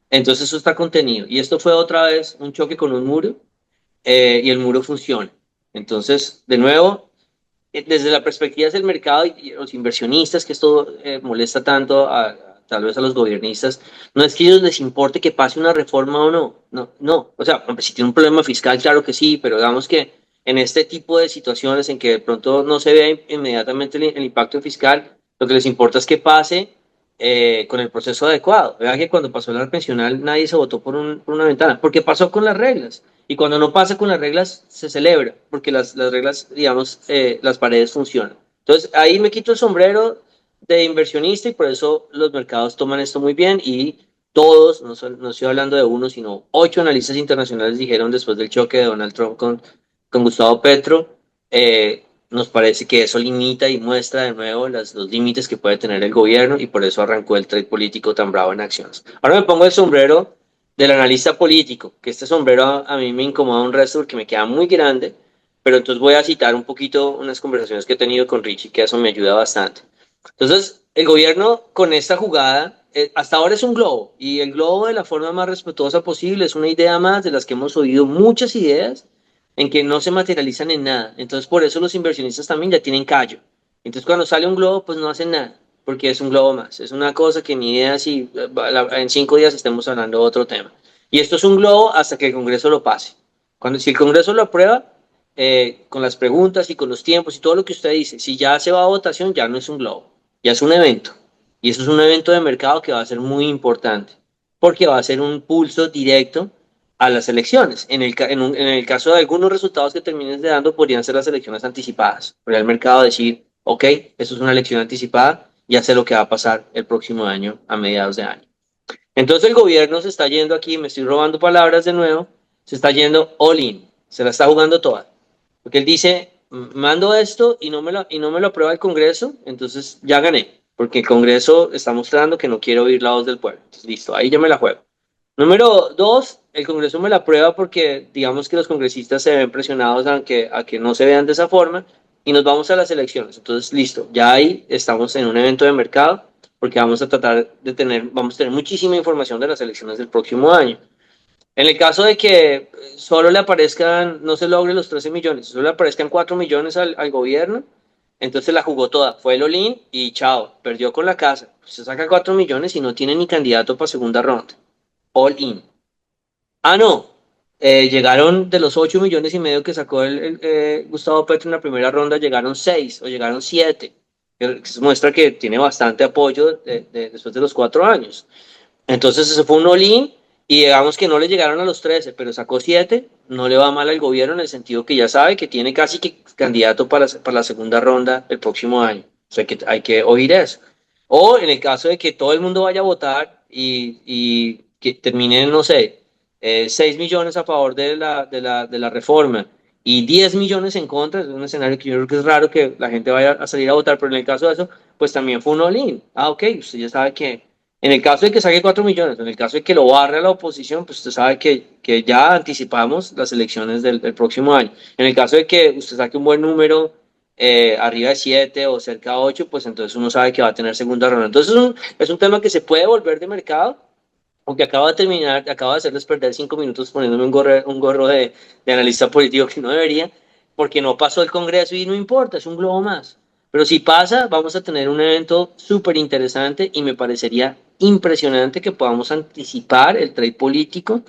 Entonces eso está contenido. Y esto fue otra vez un choque con un muro y el muro funciona. Entonces, de nuevo, desde la perspectiva del mercado y los inversionistas, que esto molesta tanto tal vez a los gobiernistas, no es que a ellos les importe que pase una reforma o no, no, no, o sea, si tiene un problema fiscal, claro que sí, pero digamos que en este tipo de situaciones en que de pronto no se ve inmediatamente el impacto fiscal, lo que les importa es que pase con el proceso adecuado. Vean que cuando pasó la pensional nadie se votó por una ventana, porque pasó con las reglas. Y cuando no pasa con las reglas, se celebra, porque las reglas, digamos, las paredes funcionan. Entonces, ahí me quito el sombrero de inversionista y por eso los mercados toman esto muy bien y todos, no estoy hablando de uno, sino 8 analistas internacionales dijeron después del choque de Donald Trump con Gustavo Petro, nos parece que eso limita y muestra de nuevo los límites que puede tener el gobierno y por eso arrancó el trade político tan bravo en acciones. Ahora me pongo el sombrero del analista político, que este sombrero a mí me incomoda un resto porque me queda muy grande, pero entonces voy a citar un poquito unas conversaciones que he tenido con Richie, que eso me ayuda bastante. Entonces, el gobierno con esta jugada, hasta ahora es un globo, y el globo de la forma más respetuosa posible es una idea más de las que hemos oído muchas ideas en que no se materializan en nada. Entonces, por eso los inversionistas también ya tienen callo. Entonces, cuando sale un globo, pues no hacen nada, porque es un globo más. Es una cosa que ni idea si en 5 días estemos hablando de otro tema. Y esto es un globo hasta que el Congreso lo pase. Si el Congreso lo aprueba, con las preguntas y con los tiempos y todo lo que usted dice, si ya se va a votación, ya no es un globo, ya es un evento. Y eso es un evento de mercado que va a ser muy importante, porque va a ser un pulso directo a las elecciones. En el caso de algunos resultados que terminen de dando, podrían ser las elecciones anticipadas. Podría el mercado decir, ok, eso es una elección anticipada, ya sé lo que va a pasar el próximo año, a mediados de año. Entonces el gobierno se está yendo aquí, me estoy robando palabras de nuevo, se está yendo all in, se la está jugando toda. Porque él dice, mando esto y no me lo aprueba el Congreso, entonces ya gané, porque el Congreso está mostrando que no quiere oír la voz del pueblo. Entonces, listo, ahí ya me la juego. Número dos, el Congreso me la aprueba porque digamos que los congresistas se ven presionados a que no se vean de esa forma y nos vamos a las elecciones. Entonces, listo, ya ahí estamos en un evento de mercado porque vamos a tratar de vamos a tener muchísima información de las elecciones del próximo año. En el caso de que solo le aparezcan, no se logre los 13 millones, solo le aparezcan 4 millones al gobierno, entonces la jugó toda, fue el all-in y chao, perdió con la casa. Se saca 4 millones y no tiene ni candidato para segunda ronda. All in. Ah, no. Llegaron de los 8,5 millones que sacó Gustavo Petro en la primera ronda, llegaron 6 o llegaron 7. Eso muestra que tiene bastante apoyo después de los 4 años. Entonces ese fue un all-in y digamos que no le llegaron a los 13, pero sacó 7. No le va mal al gobierno en el sentido que ya sabe que tiene casi que candidato para la segunda ronda el próximo año. O sea que hay que oír eso. O en el caso de que todo el mundo vaya a votar y que terminen, no sé, 6 millones a favor de la reforma y 10 millones en contra, es un escenario que yo creo que es raro que la gente vaya a salir a votar, pero en el caso de eso, pues también fue un all-in. Ah, ok, usted ya sabe que en el caso de que saque 4 millones, en el caso de que lo barre a la oposición, pues usted sabe que ya anticipamos las elecciones del próximo año. En el caso de que usted saque un buen número, arriba de 7 o cerca de 8, pues entonces uno sabe que va a tener segunda ronda. Entonces es un tema que se puede volver de mercado, aunque acaba de hacerles perder 5 minutos poniéndome un gorro de analista político que no debería, porque no pasó el Congreso y no importa, es un globo más. Pero si pasa, vamos a tener un evento súper interesante y me parecería impresionante que podamos anticipar el trade político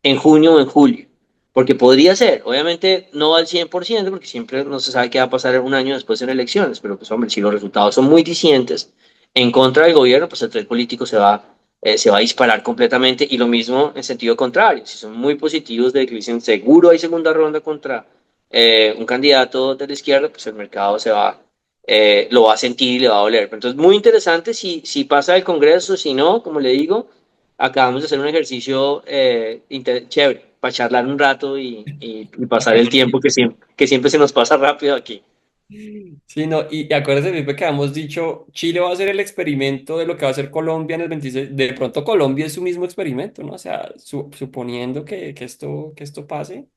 en junio o en julio. Porque podría ser, obviamente no al 100%, porque siempre no se sabe qué va a pasar un año después en elecciones, pero pues hombre, si los resultados son muy discientes en contra del gobierno, pues el trade político se va a disparar completamente y lo mismo en sentido contrario, si son muy positivos de que dicen seguro hay segunda ronda contra un candidato de la izquierda, pues el mercado lo va a sentir y le va a doler. Entonces, muy interesante si pasa el Congreso, si no, como le digo, acabamos de hacer un ejercicio chévere para charlar un rato y pasar el tiempo que siempre se nos pasa rápido aquí. Sí, no, y acuérdate, Pipe, que habíamos dicho, Chile va a hacer el experimento de lo que va a hacer Colombia en el 26. De pronto Colombia es su mismo experimento, ¿no? O sea, suponiendo que esto pase,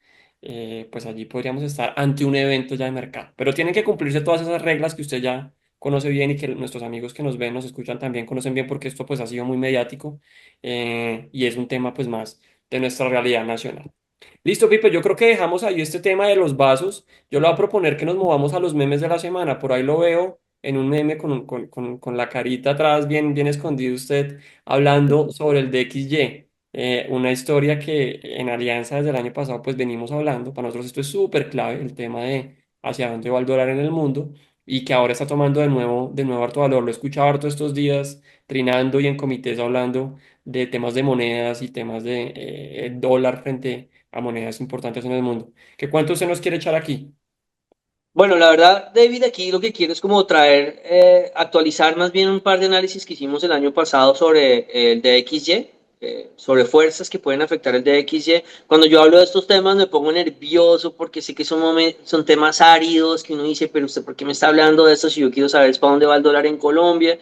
pues allí podríamos estar ante un evento ya de mercado. Pero tienen que cumplirse todas esas reglas que usted ya conoce bien y que nuestros amigos que nos ven, nos escuchan también conocen bien porque esto pues ha sido muy mediático, y es un tema pues más de nuestra realidad nacional. Listo, Pipe, yo creo que dejamos ahí este tema de los vasos. Yo le voy a proponer que nos movamos a los memes de la semana. Por ahí lo veo en un meme con la carita atrás, bien, bien escondido usted, hablando sobre el DXY. Una historia que en Alianza desde el año pasado pues venimos hablando. Para nosotros esto es súper clave, el tema de hacia dónde va el dólar en el mundo y que ahora está tomando de nuevo harto valor. Lo he escuchado harto estos días, trinando y en comités hablando de temas de monedas y temas de dólar frente a monedas importantes en el mundo. ¿Qué cuánto usted nos quiere echar aquí? Bueno, la verdad, David, aquí lo que quiero es como traer, actualizar más bien un par de análisis que hicimos el año pasado sobre el DXY, sobre fuerzas que pueden afectar el DXY. Cuando yo hablo de estos temas me pongo nervioso porque sé que son temas áridos que uno dice, pero usted, ¿por qué me está hablando de esto si yo quiero saber es para dónde va el dólar en Colombia?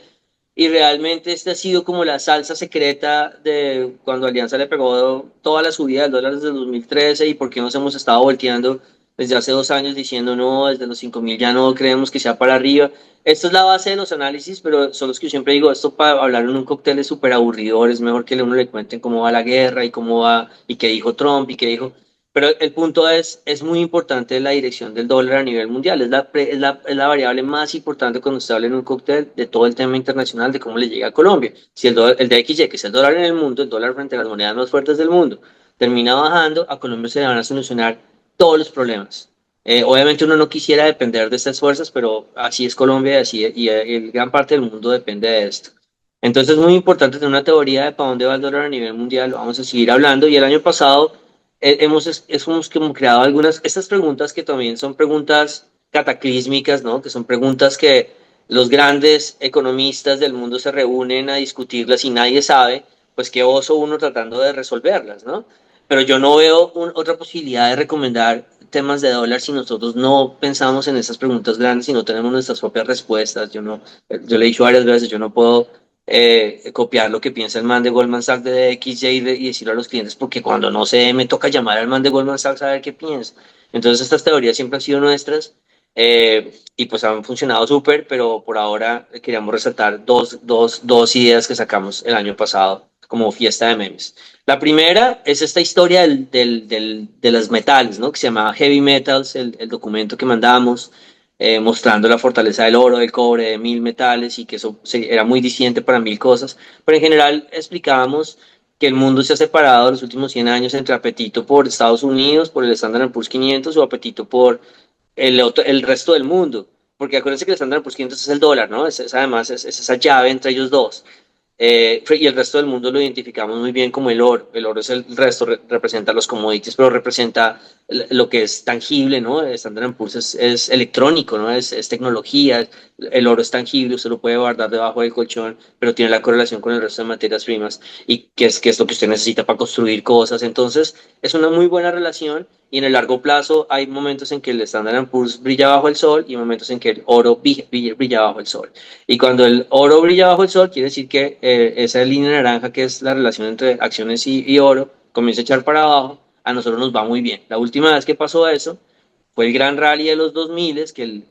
Y realmente este ha sido como la salsa secreta de cuando Alianza le pegó toda la subida del dólar desde el 2013 y por qué nos hemos estado volteando desde hace 2 años diciendo no, desde los 5.000 ya no creemos que sea para arriba. Esta es la base de los análisis, pero son los que yo siempre digo, esto para hablar en un cóctel es súper aburridor, es mejor que uno le cuenten cómo va la guerra y cómo va, y qué dijo Trump y qué dijo... Pero el punto es muy importante la dirección del dólar a nivel mundial. Es la variable más importante cuando se habla en un cóctel de todo el tema internacional de cómo le llega a Colombia. Si el DXY, que es el dólar en el mundo, el dólar frente a las monedas más fuertes del mundo, termina bajando, a Colombia se le van a solucionar todos los problemas. Obviamente uno no quisiera depender de estas fuerzas, pero así es Colombia y gran parte del mundo depende de esto. Entonces es muy importante tener una teoría de para dónde va el dólar a nivel mundial. Lo vamos a seguir hablando. Y el año pasado hemos como creado estas preguntas que también son preguntas cataclísmicas, ¿no? Que son preguntas que los grandes economistas del mundo se reúnen a discutirlas y nadie sabe, pues qué oso uno tratando de resolverlas, ¿no? Pero yo no veo otra posibilidad de recomendar temas de dólar si nosotros no pensamos en esas preguntas grandes y no tenemos nuestras propias respuestas. Yo le he dicho varias veces, yo no puedo copiar lo que piensa el man de Goldman Sachs de XY y decirlo a los clientes, porque cuando no sé, me toca llamar al man de Goldman Sachs a ver qué piensa. Entonces, estas teorías siempre han sido nuestras y pues han funcionado súper, pero por ahora queríamos resaltar dos ideas que sacamos el año pasado como fiesta de memes. La primera es esta historia de las metales, ¿no? Que se llamaba Heavy Metals, el documento que mandamos mostrando la fortaleza del oro, del cobre, de 1.000 metales y que eso era muy disidente para 1.000 cosas, pero en general explicábamos que el mundo se ha separado en los últimos 100 años entre apetito por Estados Unidos, por el Standard Poor's 500 o apetito por el resto del mundo. Porque acuérdense que el Standard Poor's 500 es el dólar, ¿no? Además es esa llave entre ellos dos. Y el resto del mundo lo identificamos muy bien como el oro. El oro es el resto, representa los commodities, pero representa lo que es tangible, ¿no? El Standard Poor's es electrónico, ¿no? Es tecnología. El oro es tangible, usted lo puede guardar debajo del colchón, pero tiene la correlación con el resto de materias primas y que es lo que usted necesita para construir cosas. Entonces, es una muy buena relación y en el largo plazo hay momentos en que el Standard Poor's brilla bajo el sol y momentos en que el oro brilla bajo el sol. Y cuando el oro brilla bajo el sol, quiere decir que esa línea naranja, que es la relación entre acciones y oro, comienza a echar para abajo. A nosotros nos va muy bien. La última vez que pasó eso fue el gran rally de los 2000, que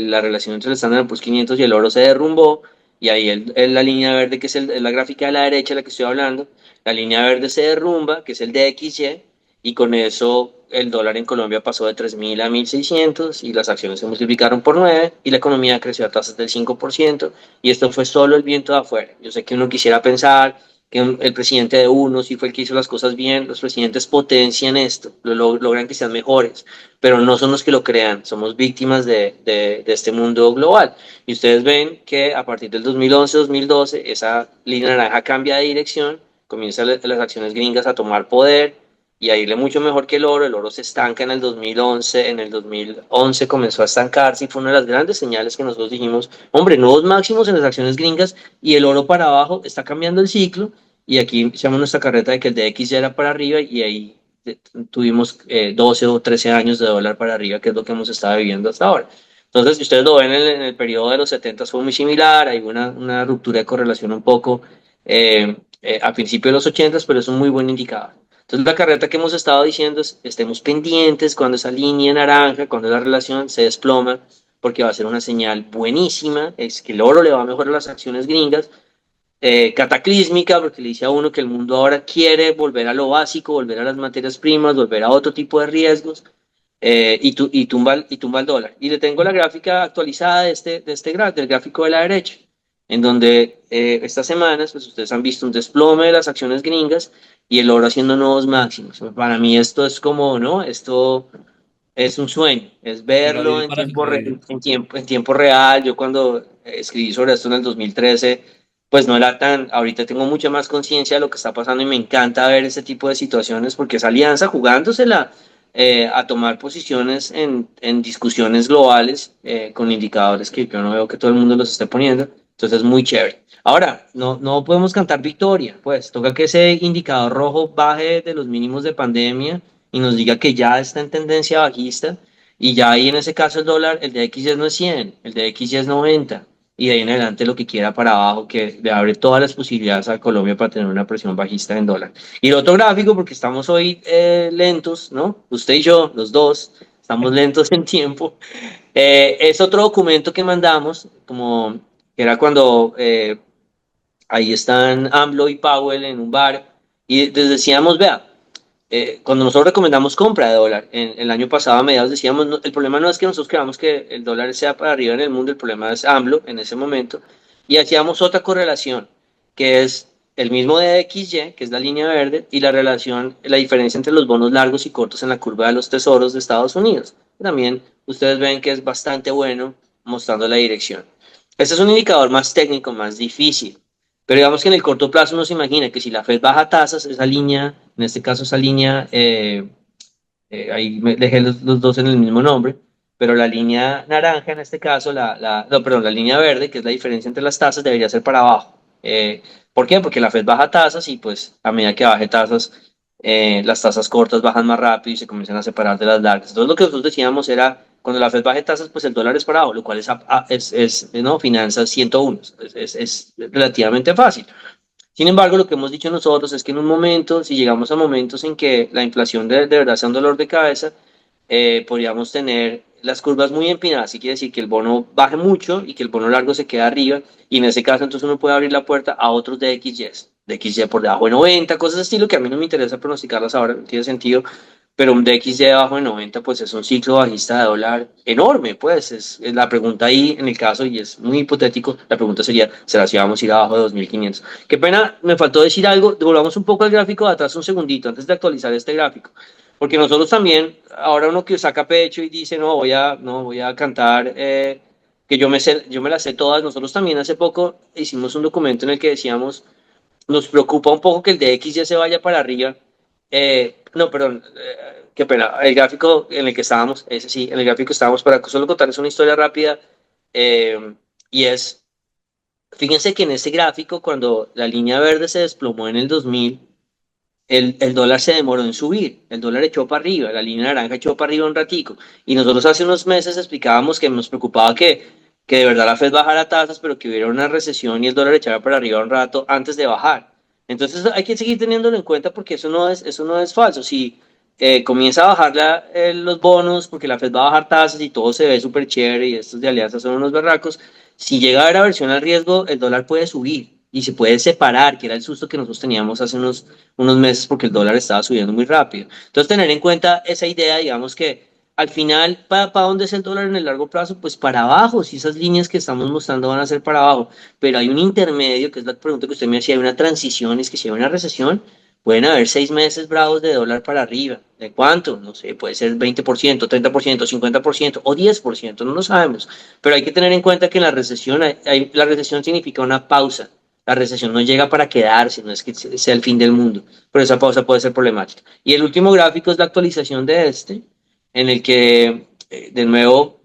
la relación entre el Standard Poor's 500 y el oro se derrumbó. Y ahí la línea verde, que es la gráfica de la derecha, la que estoy hablando, la línea verde se derrumba, que es el DXY, y con eso el dólar en Colombia pasó de 3.000 a 1.600 y las acciones se multiplicaron por 9 y la economía creció a tasas del 5% y esto fue solo el viento de afuera. Yo sé que uno quisiera pensar que el presidente de uno sí fue el que hizo las cosas bien, los presidentes potencian esto, logran que sean mejores, pero no son los que lo crean, somos víctimas de este mundo global. Y ustedes ven que a partir del 2011-2012 esa línea naranja cambia de dirección, comienzan las acciones gringas a tomar poder y a irle mucho mejor que el oro se estanca en el 2011, en el 2011 comenzó a estancarse y fue una de las grandes señales que nosotros dijimos, hombre, nuevos máximos en las acciones gringas y el oro para abajo está cambiando el ciclo y aquí echamos nuestra carreta de que el DX ya era para arriba y ahí tuvimos 12 o 13 años de dólar para arriba, que es lo que hemos estado viviendo hasta ahora. Entonces, si ustedes lo ven en el periodo de los 70 fue muy similar, hay una ruptura de correlación un poco a principios de los 80, pero es un muy buen indicador. Entonces, la carreta que hemos estado diciendo es, estemos pendientes cuando esa línea naranja, cuando la relación se desploma, porque va a ser una señal buenísima, es que el oro le va a mejorar las acciones gringas, cataclísmica, porque le dice a uno que el mundo ahora quiere volver a lo básico, volver a las materias primas, volver a otro tipo de riesgos, y tumba el dólar. Y le tengo la gráfica actualizada del gráfico de la derecha, en donde estas semanas, pues ustedes han visto un desplome de las acciones gringas y el oro haciendo nuevos máximos. Para mí esto es como, ¿no? Esto es un sueño, es verlo Nacido para suceder. en tiempo real. Yo cuando escribí sobre esto en el 2013, pues no era tan, ahorita tengo mucha más conciencia de lo que está pasando y me encanta ver ese tipo de situaciones porque es Alianza jugándosela a tomar posiciones en discusiones globales con indicadores que yo no veo que todo el mundo los esté poniendo. Entonces es muy chévere. Ahora, no podemos cantar victoria, pues toca que ese indicador rojo baje de los mínimos de pandemia y nos diga que ya está en tendencia bajista y ya ahí en ese caso el dólar, el de X ya no es 100, el de X ya es 90 y de ahí en adelante lo que quiera para abajo, que le abre todas las posibilidades a Colombia para tener una presión bajista en dólar. Y el otro gráfico, porque estamos hoy lentos, ¿no? Usted y yo, los dos, estamos lentos en tiempo. Es otro documento que mandamos, como que era cuando ahí están AMLO y Powell en un bar y les decíamos, vea, cuando nosotros recomendamos compra de dólar, el año pasado a mediados decíamos, el problema no es que nosotros queramos que el dólar sea para arriba en el mundo, el problema es AMLO en ese momento, y hacíamos otra correlación, que es el mismo de XY, que es la línea verde, y la relación, la diferencia entre los bonos largos y cortos en la curva de los tesoros de Estados Unidos. También ustedes ven que es bastante bueno mostrando la dirección. Este es un indicador más técnico, más difícil. Pero digamos que en el corto plazo uno se imagina que si la Fed baja tasas, esa línea, en este caso esa línea, ahí me dejé los dos en el mismo nombre, pero la línea naranja en este caso, no, perdón, la línea verde, que es la diferencia entre las tasas, debería ser para abajo. ¿Por qué? Porque la Fed baja tasas y pues a medida que baje tasas, las tasas cortas bajan más rápido y se comienzan a separar de las largas. Entonces lo que nosotros decíamos era, cuando la Fed baje tasas, pues el dólar es para abajo, lo cual no, finanzas 101, es relativamente fácil. Sin embargo, lo que hemos dicho nosotros es que en un momento, si llegamos a momentos en que la inflación de verdad sea un dolor de cabeza, podríamos tener las curvas muy empinadas. Así quiere decir que el bono baje mucho y que el bono largo se quede arriba. Y en ese caso, entonces uno puede abrir la puerta a otros de XY, de XY por debajo de 90, cosas de estilo que a mí no me interesa pronosticarlas ahora, no tiene sentido. Pero un DXY debajo de 90, pues es un ciclo bajista de dólar enorme, pues es la pregunta ahí en el caso, y es muy hipotético, la pregunta sería, ¿será si vamos a ir abajo de 2.500? Qué pena, me faltó decir algo, devolvamos un poco al gráfico de atrás un segundito, antes de actualizar este gráfico, porque nosotros también, ahora uno que saca pecho y dice, no, voy a cantar, que yo me las sé todas, nosotros también hace poco hicimos un documento en el que decíamos, nos preocupa un poco que el de X ya se vaya para arriba. No, perdón, qué pena. El gráfico en el que estábamos, ese sí, en el gráfico estábamos para solo contarles una historia rápida. Y es, fíjense que en ese gráfico, cuando la línea verde se desplomó en el 2000, el dólar se demoró en subir, el dólar echó para arriba, la línea naranja echó para arriba un ratico. Y nosotros hace unos meses explicábamos que nos preocupaba que de verdad la Fed bajara tasas, pero que hubiera una recesión y el dólar echara para arriba un rato antes de bajar. Entonces hay que seguir teniéndolo en cuenta porque eso no es falso. Si comienza a bajar los bonos porque la Fed va a bajar tasas y todo se ve súper chévere y estos de alianza son unos berracos, si llega a haber aversión al riesgo, el dólar puede subir y se puede separar, que era el susto que nosotros teníamos hace unos meses porque el dólar estaba subiendo muy rápido. Entonces, tener en cuenta esa idea, digamos que al final, ¿para dónde es el dólar en el largo plazo? Pues para abajo, si esas líneas que estamos mostrando van a ser para abajo, pero hay un intermedio, que es la pregunta que usted me hacía, hay una transición, es que si hay una recesión, pueden haber 6 meses bravos de dólar para arriba. ¿De cuánto? No sé, puede ser 20%, 30%, 50% o 10%, no lo sabemos. Pero hay que tener en cuenta que en la recesión, la recesión significa una pausa. La recesión no llega para quedarse, no es que sea el fin del mundo, pero esa pausa puede ser problemática. Y el último gráfico es la actualización de este, en el que, de nuevo,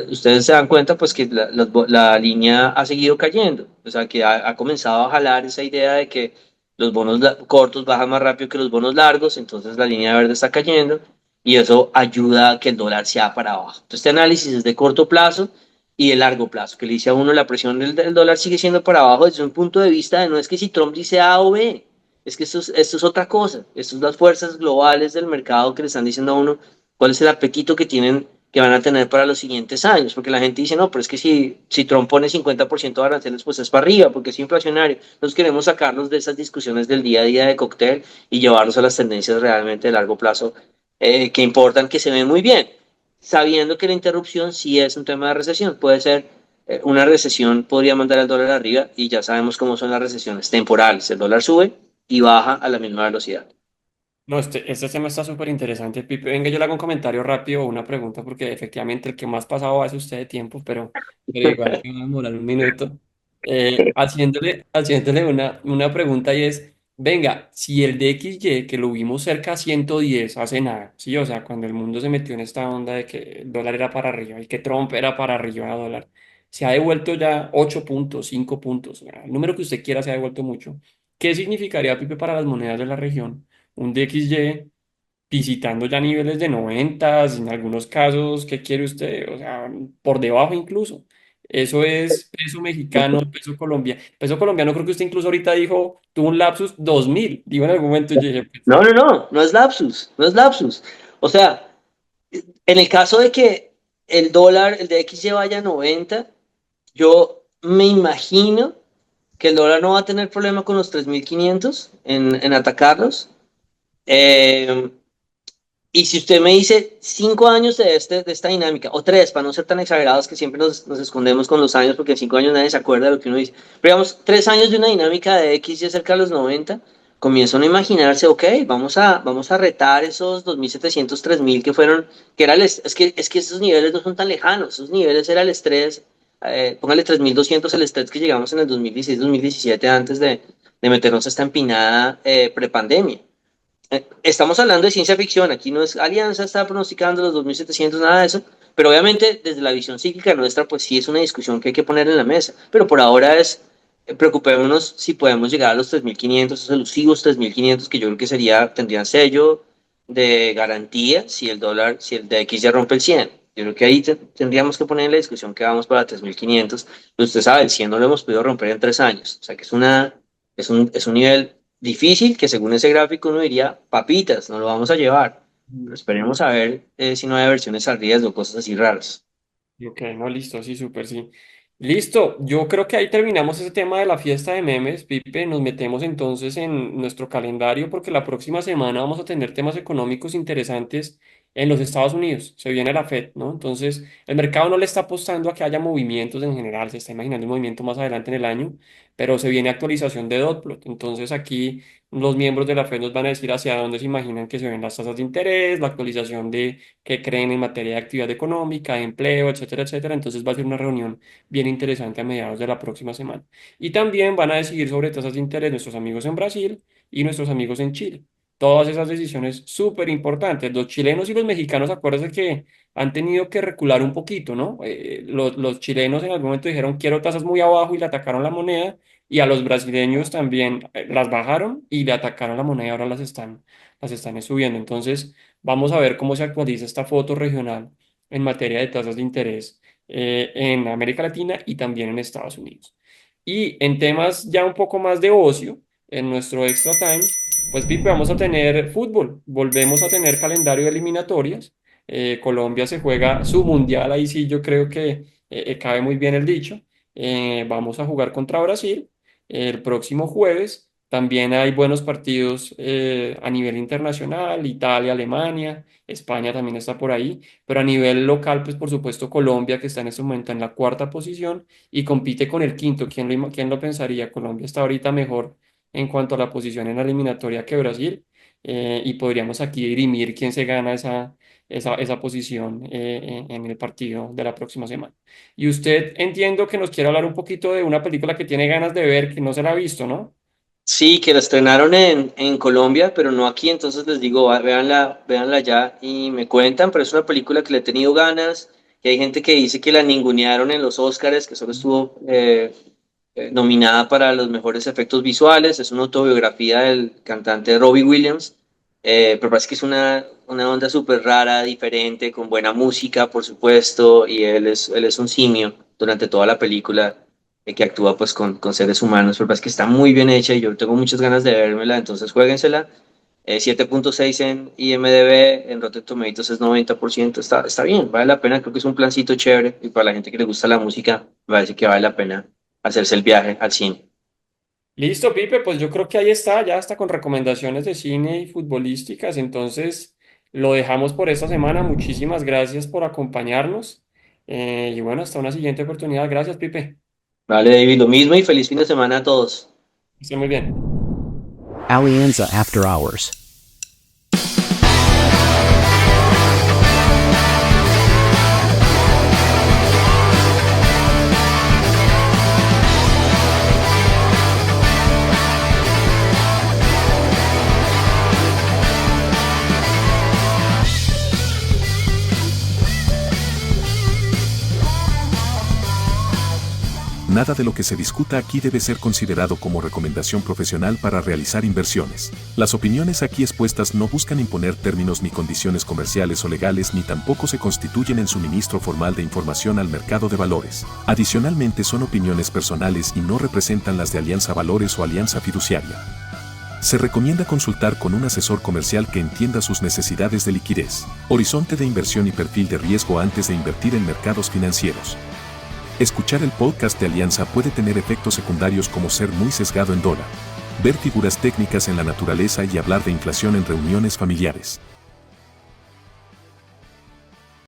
ustedes se dan cuenta pues que la línea ha seguido cayendo, o sea, que ha comenzado a jalar esa idea de que los bonos cortos bajan más rápido que los bonos largos, entonces la línea verde está cayendo y eso ayuda a que el dólar sea para abajo. Entonces, este análisis es de corto plazo y de largo plazo, que le dice a uno la presión del dólar sigue siendo para abajo desde un punto de vista de no es que si Trump dice A o B, es que esto es otra cosa, esto es las fuerzas globales del mercado que le están diciendo a uno cuál es el apetito que tienen, que van a tener para los siguientes años, porque la gente dice, no, pero es que si Trump pone 50% de aranceles, pues es para arriba, porque es inflacionario. Nosotros queremos sacarnos de esas discusiones del día a día de cóctel y llevarlos a las tendencias realmente de largo plazo que importan, que se ven muy bien, sabiendo que la interrupción sí es un tema de recesión. Puede ser una recesión, podría mandar el dólar arriba y ya sabemos cómo son las recesiones temporales. El dólar sube y baja a la misma velocidad. No, este tema está súper interesante, Pipe. Venga, yo le hago un comentario rápido o una pregunta, porque efectivamente el que más pasado es usted de tiempo, pero igual me va a demorar un minuto. Haciéndole una pregunta y es, venga, si el DXY, que lo vimos cerca a 110 hace nada, sí, o sea, cuando el mundo se metió en esta onda de que el dólar era para arriba y que Trump era para arriba a dólar, se ha devuelto ya 8 puntos, 5 puntos, el número que usted quiera se ha devuelto mucho. ¿Qué significaría, Pipe, para las monedas de la región? Un DXY visitando ya niveles de 90, en algunos casos, ¿qué quiere usted? O sea, por debajo incluso. Eso es peso mexicano, peso colombiano creo que usted incluso ahorita dijo, tuvo un lapsus 2000, digo en algún momento, yo dije, pues, No, no, no, no es lapsus, no es lapsus. O sea, en el caso de que el dólar, el DXY vaya a 90, yo me imagino que el dólar no va a tener problema con los 3.500 en atacarlos. Eh, y si usted me dice 5 años de esta dinámica, o tres, para no ser tan exagerados que siempre nos escondemos con los años, porque en 5 años nadie se acuerda de lo que uno dice. Pero digamos, 3 años de una dinámica de X y cerca de los 90, comienza uno a imaginarse, ok, vamos a retar esos 2.700, 3.000 que fueron, que era es que esos niveles no son tan lejanos, esos niveles era el estrés, póngale 3.200 el estrés que llegamos en el 2016, 2017 antes de meternos a esta empinada prepandemia. Estamos hablando de ciencia ficción, aquí no es Alianza está pronosticando los 2.700 nada de eso, pero obviamente desde la visión cíclica nuestra, pues sí es una discusión que hay que poner en la mesa, pero por ahora es, preocupémonos si podemos llegar a los 3.500 esos elusivos 3.500 que yo creo que tendrían sello de garantía si el dólar, si el DX ya rompe el 100. Yo creo que ahí tendríamos que poner en la discusión que vamos para 3.500, pero usted sabe, el 100 no lo hemos podido romper en 3 años, o sea que es un nivel difícil que según ese gráfico uno diría, papitas, no lo vamos a llevar. Pero esperemos a ver si no hay versiones al riesgo o cosas así raras. ok, no, listo, sí, súper, sí. Listo, yo creo que ahí terminamos ese tema de la fiesta de memes, Pipe. Nos metemos entonces en nuestro calendario porque la próxima semana vamos a tener temas económicos interesantes en los Estados Unidos. Se viene la Fed, ¿no? Entonces, el mercado no le está apostando a que haya movimientos en general, se está imaginando un movimiento más adelante en el año, pero se viene actualización de dot plot. Entonces, aquí los miembros de la Fed nos van a decir hacia dónde se imaginan que se ven las tasas de interés, la actualización de qué creen en materia de actividad económica, de empleo, etcétera, etcétera. Entonces va a ser una reunión bien interesante a mediados de la próxima semana. Y también van a decidir sobre tasas de interés nuestros amigos en Brasil y nuestros amigos en Chile. Todas esas decisiones súper importantes. Los chilenos y los mexicanos, acuérdense que han tenido que recular un poquito, ¿no? Los chilenos en algún momento dijeron quiero tasas muy abajo y le atacaron la moneda. Y a los brasileños también las bajaron y le atacaron la moneda y ahora las están subiendo. Entonces, vamos a ver cómo se actualiza esta foto regional en materia de tasas de interés en América Latina y también en Estados Unidos. Y en temas ya un poco más de ocio, en nuestro Extra Time, pues Pipe, vamos a tener fútbol, volvemos a tener calendario de eliminatorias. Colombia se juega su mundial, ahí sí yo creo que cabe muy bien el dicho. Vamos a jugar contra Brasil el próximo jueves. También hay buenos partidos a nivel internacional, Italia, Alemania, España también está por ahí. Pero a nivel local, pues por supuesto Colombia, que está en este momento en la cuarta posición y compite con el quinto. ¿Quién lo pensaría? Colombia está ahorita mejor en cuanto a la posición en la eliminatoria que Brasil. Y podríamos aquí dirimir quién se gana esa posición en el partido de la próxima semana. Y usted entiendo que nos quiere hablar un poquito de una película que tiene ganas de ver, que no se la ha visto, ¿no? Sí, que la estrenaron en Colombia, pero no aquí, entonces les digo, véanla, véanla ya y me cuentan, pero es una película que le he tenido ganas, y hay gente que dice que la ningunearon en los Oscars, que solo estuvo nominada para los mejores efectos visuales, es una autobiografía del cantante Robbie Williams, Pero parece que es una onda súper rara, diferente, con buena música, por supuesto, y él es un simio durante toda la película, que actúa pues con seres humanos, pero parece que está muy bien hecha y yo tengo muchas ganas de vérmela, entonces juéguensela. 7.6 en IMDb, en Rotten Tomatoes es 90%, está bien, vale la pena, creo que es un plancito chévere, y para la gente que le gusta la música, me parece que vale la pena hacerse el viaje al cine. Listo, Pipe, pues yo creo que ahí está, ya está con recomendaciones de cine y futbolísticas, entonces lo dejamos por esta semana. Muchísimas gracias por acompañarnos. Y bueno, hasta una siguiente oportunidad. Gracias, Pipe. Vale, David, lo mismo y feliz fin de semana a todos. Que esté muy bien. Alianza After Hours. Nada de lo que se discuta aquí debe ser considerado como recomendación profesional para realizar inversiones. Las opiniones aquí expuestas no buscan imponer términos ni condiciones comerciales o legales ni tampoco se constituyen en suministro formal de información al mercado de valores. Adicionalmente son opiniones personales y no representan las de Alianza Valores o Alianza Fiduciaria. Se recomienda consultar con un asesor comercial que entienda sus necesidades de liquidez, horizonte de inversión y perfil de riesgo antes de invertir en mercados financieros. Escuchar el podcast de Alianza puede tener efectos secundarios como ser muy sesgado en dólar, ver figuras técnicas en la naturaleza y hablar de inflación en reuniones familiares.